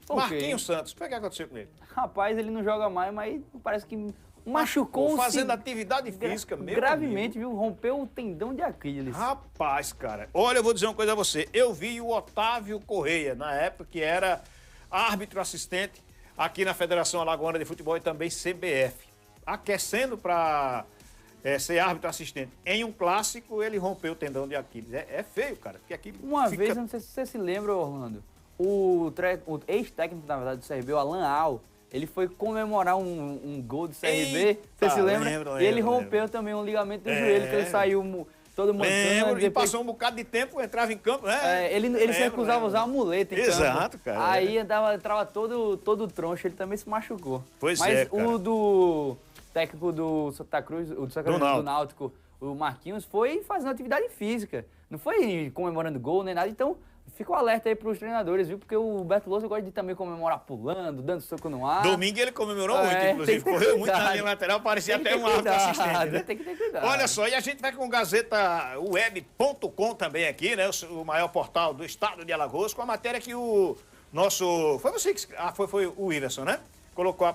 Okay. Marquinhos Santos, o que aconteceu com ele? Rapaz, ele não joga mais, mas parece que machucou fazendo atividade física mesmo. Gravemente, viu? Rompeu o tendão de Aquiles. Rapaz, cara, olha, eu vou dizer uma coisa a você. Eu vi o Otávio Correia, na época que era árbitro assistente aqui na Federação Alagoana de Futebol e também CBF, aquecendo para ser árbitro assistente. Em um clássico, ele rompeu o tendão de Aquiles. É feio, cara. Porque aqui uma vez, não sei se você se lembra, Orlando, o ex-técnico, na verdade, do CRB, o Alan Al, ele foi comemorar um gol do CRB. Você se lembra? Lembro, e ele rompeu também um ligamento do joelho, que ele saiu todo mancando. E passou um bocado de tempo, entrava em campo, né? Ele se recusava a usar a muleta em campo. Exato, cara. Aí entrava todo troncho, ele também se machucou. Pois Mas cara. O do técnico do Santa Cruz, do Náutico, o Marquinhos, foi fazendo atividade física. Não foi comemorando gol nem nada. Então, fica o alerta aí pros treinadores, viu? Porque o Beto Lousa gosta de também comemorar pulando, dando soco no ar. Domingo ele comemorou muito, inclusive. Correu muito na linha lateral, parecia até um árbitro assistente, né? Tem que ter cuidado. Olha só, e a gente vai com gazetaweb.com também aqui, né? O maior portal do estado de Alagoas, com a matéria que o nosso... Foi você que... foi o Wilson, né?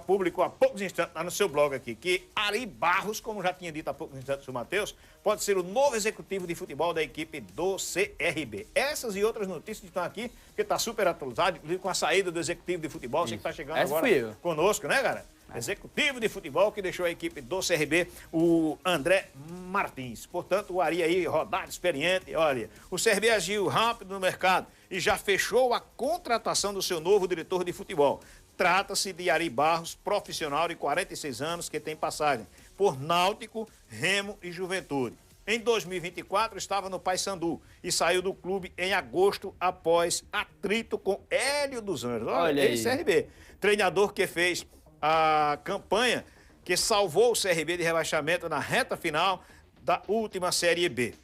Publicou há poucos instantes lá no seu blog aqui, que Ari Barros, como já tinha dito há poucos instantes o Matheus, pode ser o novo executivo de futebol da equipe do CRB. Essas e outras notícias estão aqui, porque está super atualizado, inclusive com a saída do executivo de futebol, você que está chegando agora conosco, né, cara? Executivo de futebol que deixou a equipe do CRB, o André Martins. Portanto, o Ari aí, rodado, experiente, olha, o CRB agiu rápido no mercado e já fechou a contratação do seu novo diretor de futebol. Trata-se de Ari Barros, profissional de 46 anos, que tem passagem por Náutico, Remo e Juventude. Em 2024, estava no Paysandu e saiu do clube em agosto após atrito com Hélio dos Anjos. Olha aí, CRB. Treinador que fez a campanha que salvou o CRB de rebaixamento na reta final da última Série B.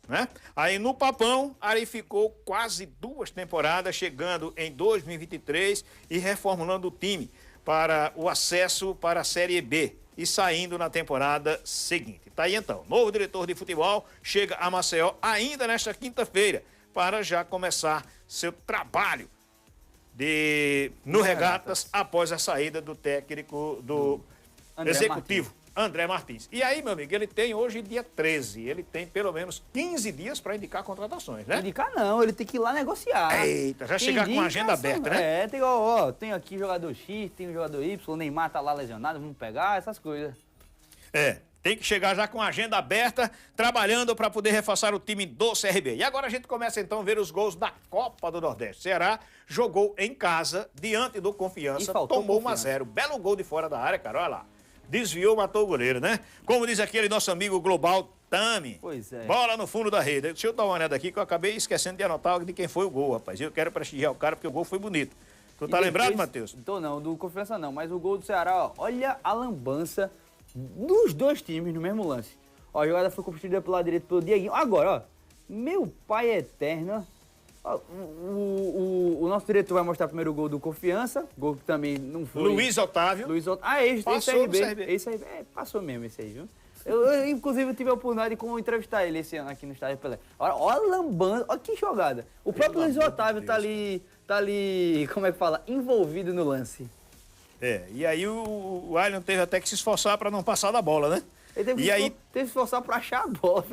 né? Aí no Papão, Ari ficou quase 2 temporadas, chegando em 2023 e reformulando o time para o acesso para a Série B e saindo na temporada seguinte. Tá aí então, novo diretor de futebol chega a Maceió ainda nesta quinta-feira para já começar seu trabalho no Regatas após a saída do técnico do executivo. André Martins. E aí, meu amigo, ele tem hoje dia 13, ele tem pelo menos 15 dias para indicar contratações, né? Indicar não, ele tem que ir lá negociar. Eita, já chegar com a agenda aberta, né? Tem aqui jogador X, tem o jogador Y, o Neymar tá lá lesionado, vamos pegar essas coisas. Tem que chegar já com a agenda aberta, trabalhando para poder reforçar o time do CRB. E agora a gente começa então a ver os gols da Copa do Nordeste. Ceará jogou em casa, diante do Confiança, tomou 1-0. Belo gol de fora da área, cara, olha lá. Desviou, matou o goleiro, né? Como diz aquele nosso amigo Global Tami. Pois é. Bola no fundo da rede. Deixa eu dar uma olhada aqui que eu acabei esquecendo de anotar de quem foi o gol, rapaz. Eu quero prestigiar o cara porque o gol foi bonito. Tu tá lembrado, Matheus? Tô não, do Confiança não, mas o gol do Ceará, ó, olha a lambança dos dois times no mesmo lance. Ó, a jogada foi construída pelo lado direito pelo Dieguinho. Agora, ó, meu pai eterno. Ó, o nosso diretor vai mostrar primeiro o gol do Confiança. Gol que também não foi. Luiz Otávio. Esse RB. Passou mesmo esse aí, viu? Eu inclusive, tive a oportunidade de entrevistar ele esse ano aqui no Estádio Pelé. Olha a lambança, olha que jogada. O próprio Luiz Otávio tá ali, como é que fala? Envolvido no lance. E aí o Ailton teve até que se esforçar para não passar da bola, né? Ele teve que se esforçar para achar a bola.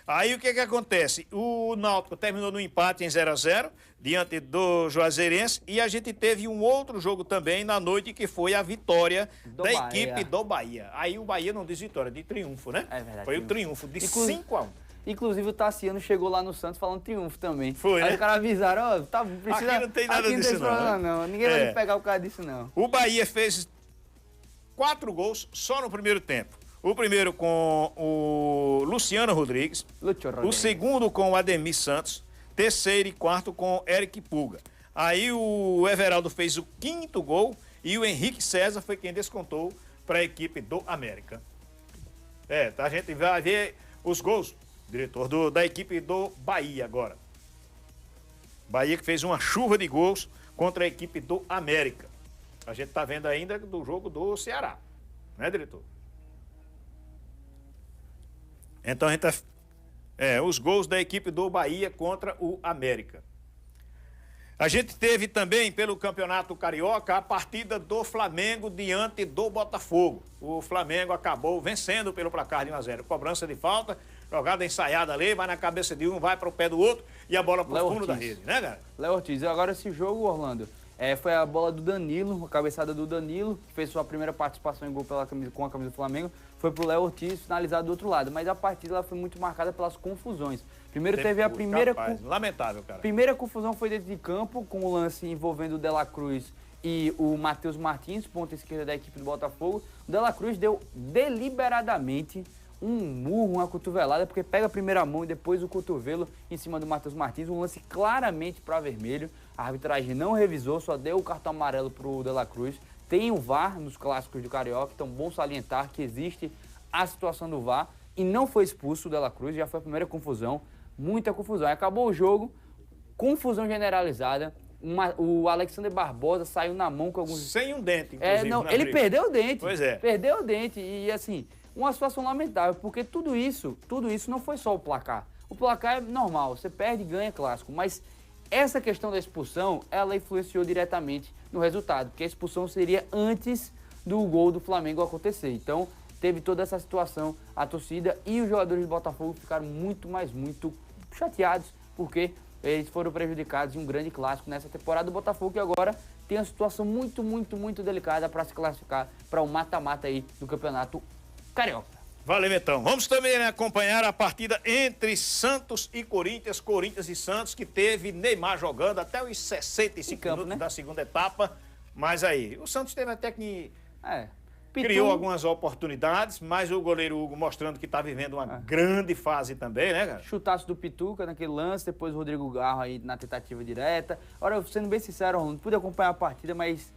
Aí o que acontece? O Náutico terminou no empate em 0-0, diante do Juazeirense, e a gente teve um outro jogo também na noite, que foi a vitória da equipe do Bahia. Aí o Bahia não diz vitória, de triunfo, né? É verdade. Foi o triunfo de 5-1. Inclusive o Tassiano chegou lá no Santos falando triunfo também. Foi, aí né? os caras avisaram, ó, precisa... Aqui não tem nada disso não. Ninguém vai pegar o cara disso não. O Bahia fez 4 gols só no primeiro tempo. O primeiro com o Luciano Rodrigues. O segundo com o Ademir Santos. Terceiro e quarto com o Eric Puga. Aí o Everaldo fez o 5º gol e o Henrique César foi quem descontou para a equipe do América. A gente vai ver os gols, diretor, da equipe do Bahia agora. Bahia que fez uma chuva de gols contra a equipe do América. A gente tá vendo ainda do jogo do Ceará, né, diretor? Então a gente os gols da equipe do Bahia contra o América. A gente teve também pelo Campeonato Carioca a partida do Flamengo diante do Botafogo. O Flamengo acabou vencendo pelo placar de 1-0. Cobrança de falta, jogada ensaiada ali, vai na cabeça de um, vai para o pé do outro e a bola para o fundo da rede, né, cara? Léo Ortiz, agora esse jogo, Orlando, foi a bola do Danilo, a cabeçada do Danilo, que fez sua primeira participação em gol com a camisa do Flamengo, foi pro Léo Ortiz finalizado do outro lado. Mas a partida ela foi muito marcada pelas confusões. Primeiro teve a primeira... Lamentável, cara. Primeira confusão foi dentro de campo, com o lance envolvendo o De La Cruz e o Matheus Martins, ponta esquerda da equipe do Botafogo. O De La Cruz deu deliberadamente um murro, uma cotovelada, porque pega a primeira mão e depois o cotovelo em cima do Matheus Martins. Um lance claramente para vermelho. A arbitragem não revisou, só deu o cartão amarelo pro De La Cruz. Tem o VAR nos clássicos do Carioca, então bom salientar que existe a situação do VAR e não foi expulso o De La Cruz, já foi a primeira confusão, muita confusão. Aí acabou o jogo, confusão generalizada, o Alexander Barbosa saiu na mão com alguns... Sem um dente, inclusive. Ele perdeu o dente. Pois é. Perdeu o dente e assim, uma situação lamentável, porque tudo isso não foi só o placar. O placar é normal, você perde e ganha clássico, mas essa questão da expulsão, ela influenciou diretamente no resultado, porque a expulsão seria antes do gol do Flamengo acontecer. Então, teve toda essa situação, a torcida e os jogadores do Botafogo ficaram muito chateados, porque eles foram prejudicados em um grande clássico nessa temporada do Botafogo, que agora tem uma situação muito delicada para se classificar para o mata-mata aí do Campeonato Carioca. Valeu, então. Vamos também acompanhar a partida entre Santos e Corinthians e Santos, que teve Neymar jogando até os 65 minutos, né, da segunda etapa. Mas aí, o Santos teve até que... criou algumas oportunidades, mas o goleiro Hugo mostrando que está vivendo uma grande fase também, né, cara? Chutaço do Pituca naquele lance, depois o Rodrigo Garro aí na tentativa direta. Agora, sendo bem sincero, não pude acompanhar a partida, mas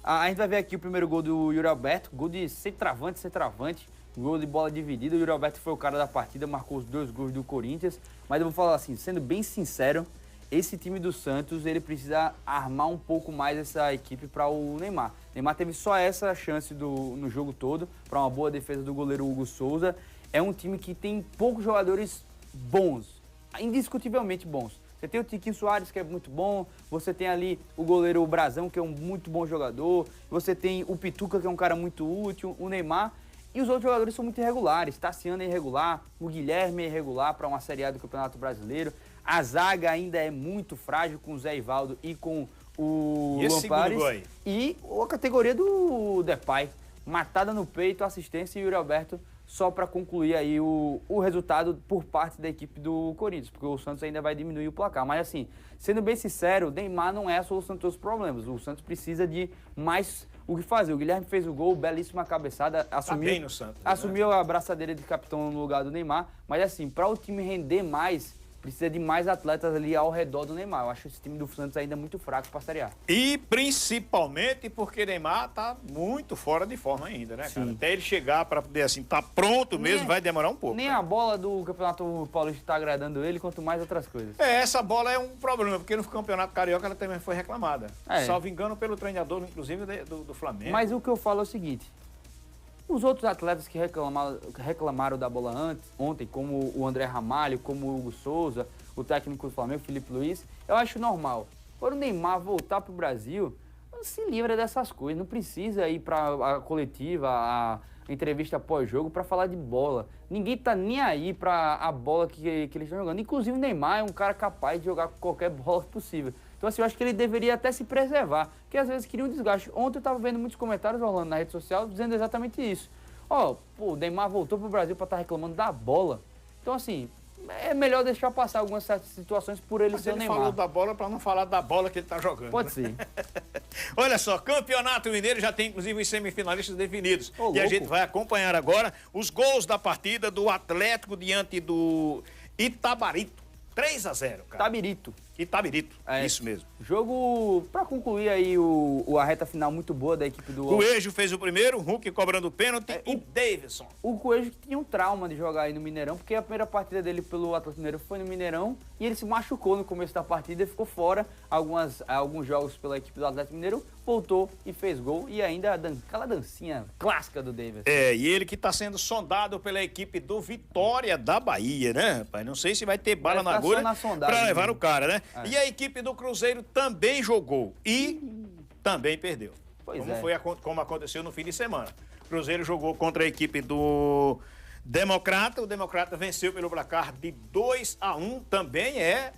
a gente vai ver aqui o primeiro gol do Yuri Alberto, gol de centroavante, gol de bola dividida. O Yuri Alberto foi o cara da partida, marcou os 2 gols do Corinthians. Mas eu vou falar assim, sendo bem sincero, esse time do Santos, ele precisa armar um pouco mais essa equipe para o Neymar. O Neymar teve só essa chance no jogo todo, para uma boa defesa do goleiro Hugo Souza. É um time que tem poucos jogadores bons, indiscutivelmente bons. Você tem o Tiquinho Soares, que é muito bom, você tem ali o goleiro Brazão, que é um muito bom jogador, você tem o Pituca, que é um cara muito útil, o Neymar, e os outros jogadores são muito irregulares. Tassiano é irregular, o Guilherme é irregular para uma Série A do Campeonato Brasileiro, a zaga ainda é muito frágil com o Zé Ivaldo e com o Lampares. E a categoria do Depay, matada no peito, assistência e Yuri Alberto só para concluir aí o resultado por parte da equipe do Corinthians, porque o Santos ainda vai diminuir o placar. Mas assim, sendo bem sincero, o Neymar não é a solução de todos os problemas. O Santos precisa de mais o que fazer. O Guilherme fez o gol, belíssima cabeçada, assumiu, bem no Santos, assumiu a abraçadeira de capitão no lugar do Neymar. Mas assim, para o time render mais, precisa de mais atletas ali ao redor do Neymar. Eu acho esse time do Santos ainda muito fraco para a Série A. E principalmente porque Neymar tá muito fora de forma ainda, né, cara? Até ele chegar para poder, assim, tá pronto mesmo, vai demorar um pouco. Nem a bola do Campeonato Paulista tá agradando ele, quanto mais outras coisas. Essa bola é um problema, porque no Campeonato Carioca ela também foi reclamada. Salvo engano pelo treinador, inclusive, do Flamengo. Mas o que eu falo é o seguinte, os outros atletas que reclamaram da bola ontem, como o André Ramalho, como o Hugo Souza, o técnico do Flamengo, Felipe Luiz, eu acho normal. Quando o Neymar voltar pro Brasil, não se livra dessas coisas, não precisa ir para a coletiva, a entrevista pós-jogo para falar de bola. Ninguém tá nem aí para a bola que eles estão jogando. Inclusive o Neymar é um cara capaz de jogar qualquer bola possível. Então, assim, eu acho que ele deveria até se preservar, porque às vezes queria um desgaste. Ontem eu estava vendo muitos comentários rolando na rede social dizendo exatamente isso. O Neymar voltou pro Brasil para estar reclamando da bola. Então, assim, é melhor deixar passar algumas certas situações por ele ser o Neymar. Ele falou da bola para não falar da bola que ele tá jogando. Pode ser. Olha só, Campeonato Mineiro já tem inclusive os semifinalistas definidos. E a gente vai acompanhar agora os gols da partida do Atlético diante do Itabarito. 3-0, cara. Itabirito, isso mesmo. Jogo para concluir aí a reta final muito boa da equipe do... Coelho fez o primeiro, Hulk cobrando o pênalti e Davidson. O Coelho que tinha um trauma de jogar aí no Mineirão, porque a primeira partida dele pelo Atlético Mineiro foi no Mineirão e ele se machucou no começo da partida e ficou fora alguns jogos pela equipe do Atlético Mineiro, voltou e fez gol e ainda aquela dancinha clássica do Davidson. E ele que está sendo sondado pela equipe do Vitória da Bahia, né, rapaz? Não sei se vai ter bala na agulha para levar o cara, né? E a equipe do Cruzeiro também jogou e também perdeu. Como aconteceu no fim de semana. O Cruzeiro jogou contra a equipe do Democrata. O Democrata venceu pelo placar de 2-1. Também é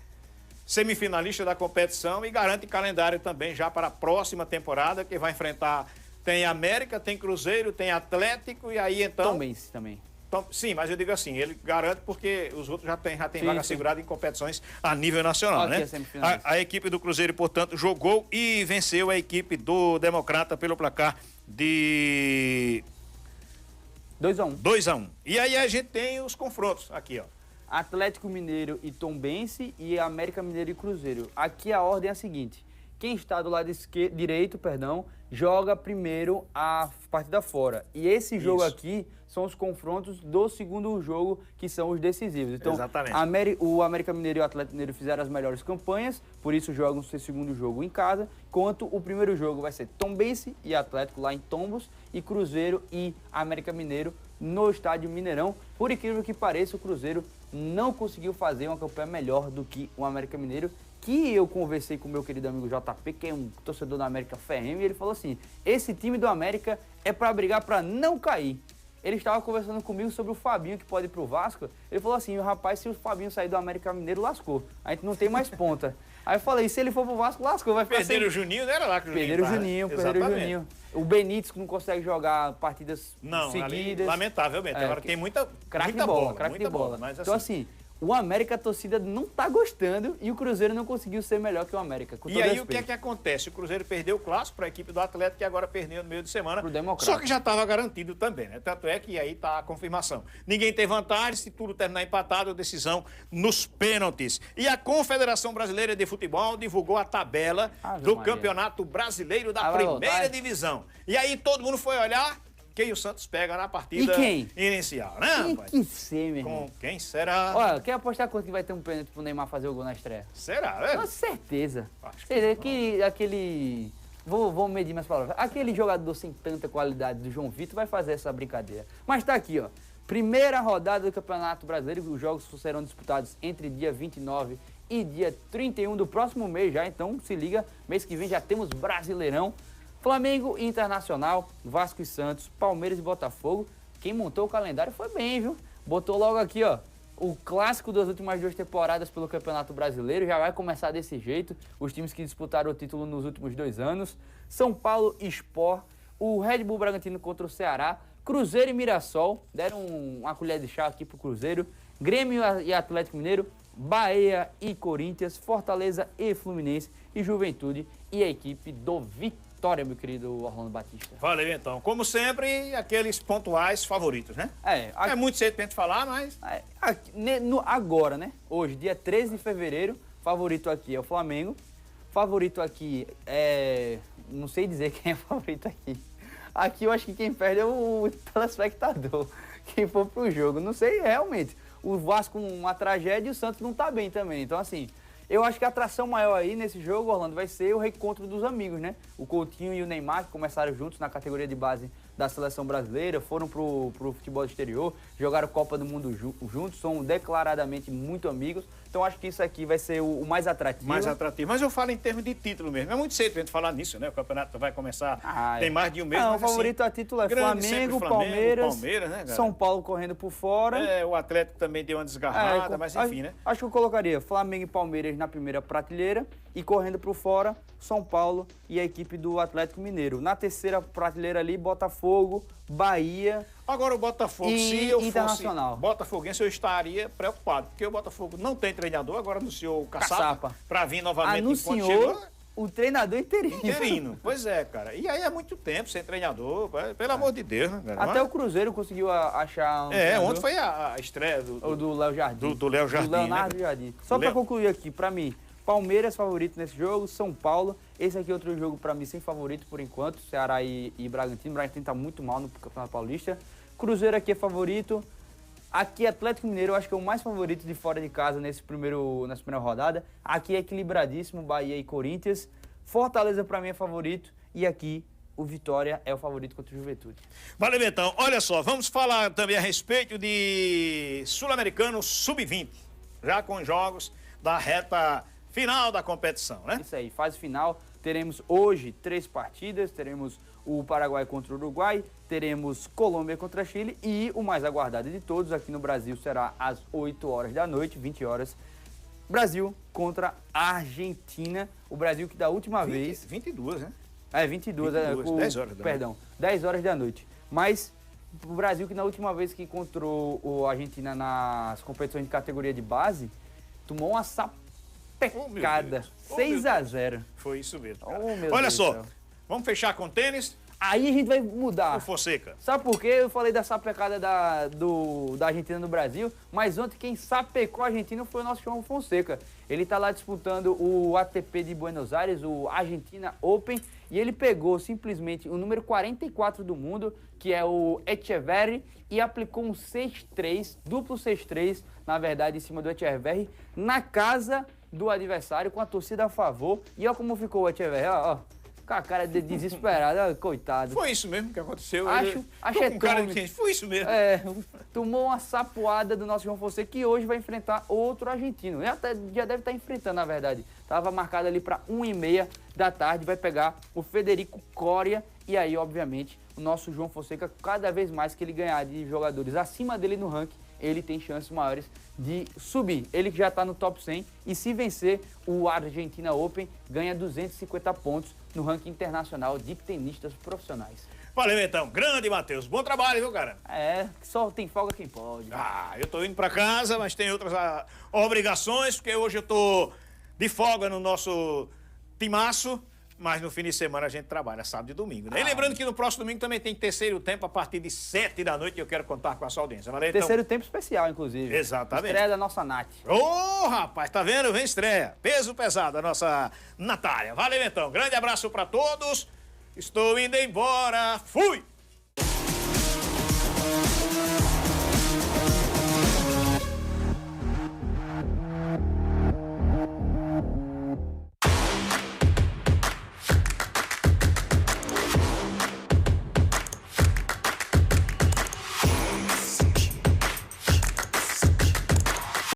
semifinalista da competição e garante calendário também já para a próxima temporada, que vai enfrentar... Tem América, tem Cruzeiro, tem Atlético e aí então... Tombense também. Sim, mas eu digo assim, ele garante porque os outros já tem vaga assegurada em competições a nível nacional, né? A equipe do Cruzeiro, portanto, jogou e venceu a equipe do Democrata pelo placar de 2-1. E aí a gente tem os confrontos aqui, ó. Atlético Mineiro e Tombense e América Mineiro e Cruzeiro. Aqui a ordem é a seguinte: quem está do lado direito, joga primeiro a partida fora. E esse jogo aqui são os confrontos do segundo jogo, que são os decisivos. Então, o América Mineiro e o Atlético Mineiro fizeram as melhores campanhas, por isso jogam o seu segundo jogo em casa, enquanto o primeiro jogo vai ser Tombense e Atlético lá em Tombos, e Cruzeiro e América Mineiro no estádio Mineirão. Por incrível que pareça, o Cruzeiro não conseguiu fazer uma campanha melhor do que o América Mineiro, que eu conversei com o meu querido amigo JP, que é um torcedor da América ferrenho, e ele falou assim, esse time do América é para brigar para não cair. Ele estava conversando comigo sobre o Fabinho, que pode ir pro Vasco. Ele falou assim, rapaz, se o Fabinho sair do América Mineiro, lascou. A gente não tem mais ponta. Aí eu falei, se ele for pro Vasco, lascou. Vai ficar perderam o Juninho, não era lá que o Juninho perderam o Juninho. O Benítez, que não consegue jogar partidas seguidas. Lamentavelmente. Agora tem muita bola. Mas, então, assim, o América, a torcida não tá gostando e o Cruzeiro não conseguiu ser melhor que o América. E aí o que é que acontece? O Cruzeiro perdeu o clássico para a equipe do Atlético, que agora perdeu no meio de semana. Só que já estava garantido também, né? Tanto é que aí tá a confirmação. Ninguém tem vantagem, se tudo terminar empatado, decisão nos pênaltis. E a Confederação Brasileira de Futebol divulgou a tabela do Campeonato Brasileiro da Primeira Divisão. E aí todo mundo foi olhar, quem o Santos pega na partida inicial, né, rapaz? Quem sei, meu irmão? Com quem será? Olha, quer apostar quanto que vai ter um pênalti pro Neymar fazer o gol na estreia? Será, velho? Com certeza. Acho que aquele... Vou medir minhas palavras. Aquele jogador sem tanta qualidade do João Vitor vai fazer essa brincadeira. Mas tá aqui, ó. Primeira rodada do Campeonato Brasileiro. Os jogos serão disputados entre dia 29 e dia 31 do próximo mês já. Então se liga, mês que vem já temos Brasileirão. Flamengo e Internacional, Vasco e Santos, Palmeiras e Botafogo. Quem montou o calendário foi bem, viu? Botou logo aqui, ó, o clássico das últimas 2 temporadas pelo Campeonato Brasileiro. Já vai começar desse jeito. Os times que disputaram o título nos últimos 2 anos. São Paulo e Sport, o Red Bull Bragantino contra o Ceará, Cruzeiro e Mirassol, deram uma colher de chá aqui pro Cruzeiro, Grêmio e Atlético Mineiro, Bahia e Corinthians, Fortaleza e Fluminense e Juventude e a equipe do Vitória, meu querido Orlando Batista. Valeu, então. Como sempre, aqueles pontuais favoritos, né? É muito cedo pra gente falar, mas... Agora, né? Hoje, dia 13 de fevereiro, favorito aqui é o Flamengo. Favorito aqui é... Não sei dizer quem é favorito aqui. Aqui eu acho que quem perde é o telespectador. Quem for pro jogo. Não sei realmente. O Vasco uma tragédia e o Santos não tá bem também. Então, assim... Eu acho que a atração maior aí nesse jogo, Orlando, vai ser o reencontro dos amigos, né? O Coutinho e o Neymar, que começaram juntos na categoria de base da seleção brasileira, foram pro futebol exterior, jogaram Copa do Mundo juntos, são declaradamente muito amigos. Então acho que isso aqui vai ser o mais atrativo. Mais atrativo. Mas eu falo em termos de título mesmo. É muito cedo pra gente falar nisso, né? O campeonato vai começar, tem mais de um mês. Não, o favorito a título é Flamengo, Palmeiras, né, São Paulo correndo por fora. O Atlético também deu uma desgarrada, mas enfim, né? Acho que eu colocaria Flamengo e Palmeiras na primeira prateleira e correndo por fora, São Paulo e a equipe do Atlético Mineiro. Na terceira prateleira ali, Botafogo, Bahia. Agora o Botafogo, se eu fosse botafoguense, eu estaria preocupado, porque o Botafogo não tem treinador, agora anunciou o Caçapa para vir novamente. Anunciou o treinador interino. Pois é, cara. E aí é muito tempo sem treinador, pelo amor de Deus, né, cara? Até o Cruzeiro conseguiu achar ontem foi a estreia do Léo Jardim. Do Léo Jardim, do Leonardo Jardim. Só para concluir aqui, para mim, Palmeiras favorito nesse jogo, São Paulo. Esse aqui é outro jogo para mim sem favorito por enquanto, Ceará e Bragantino. O Bragantino tá muito mal no Campeonato Paulista. Cruzeiro aqui é favorito. Aqui Atlético Mineiro eu acho que é o mais favorito de fora de casa nessa primeira rodada. Aqui é equilibradíssimo, Bahia e Corinthians. Fortaleza para mim é favorito. E aqui o Vitória é o favorito contra o Juventude. Valeu, então. Olha só, vamos falar também a respeito de Sul-Americano Sub-20. Já com jogos da reta final da competição, né? Isso aí, fase final. Teremos hoje 3 partidas. Teremos o Paraguai contra o Uruguai, teremos Colômbia contra Chile e o mais aguardado de todos aqui no Brasil será às 8 horas da noite, 20 horas, Brasil contra Argentina. O Brasil que da última vez... 22, né? 22, 10 horas da noite. 10 horas da noite. Mas o Brasil que na última vez que encontrou a Argentina nas competições de categoria de base, tomou uma sapecada, 6-0. Foi isso mesmo. Olha só. Vamos fechar com tênis? Aí a gente vai mudar. O Fonseca. Sabe por quê? Eu falei da sapecada da Argentina no Brasil, mas ontem quem sapecou a Argentina foi o nosso João Fonseca. Ele tá lá disputando o ATP de Buenos Aires, o Argentina Open, e ele pegou simplesmente o número 44 do mundo, que é o Echeverry, e aplicou um 6-3, duplo 6-3, na verdade, em cima do Echeverry, na casa do adversário, com a torcida a favor. E olha como ficou o Echeverry, ó. Com a cara de desesperado, coitado. Foi isso mesmo que aconteceu. Acho Foi isso mesmo. Tomou uma sapoada do nosso João Fonseca, que hoje vai enfrentar outro argentino. Já deve estar enfrentando, na verdade. Estava marcado ali para 1h30 da tarde. Vai pegar o Federico Coria. E aí, obviamente, o nosso João Fonseca, cada vez mais que ele ganhar de jogadores acima dele no ranking, ele tem chances maiores de subir. Ele que já está no top 100 e se vencer o Argentina Open, ganha 250 pontos no ranking internacional de tenistas profissionais. Valeu, então. Grande, Matheus. Bom trabalho, viu, cara? Só tem folga quem pode. Eu tô indo para casa, mas tem outras obrigações, porque hoje eu tô de folga no nosso timaço. Mas no fim de semana a gente trabalha sábado e domingo, né? E lembrando que no próximo domingo também tem terceiro tempo a partir de 7 da noite e eu quero contar com a sua audiência. Valeu, então? Terceiro tempo especial, inclusive. Exatamente. Estreia da nossa Nath. Rapaz, tá vendo? Vem estreia. Peso pesado, a nossa Natália. Valeu, então. Grande abraço para todos. Estou indo embora. Fui!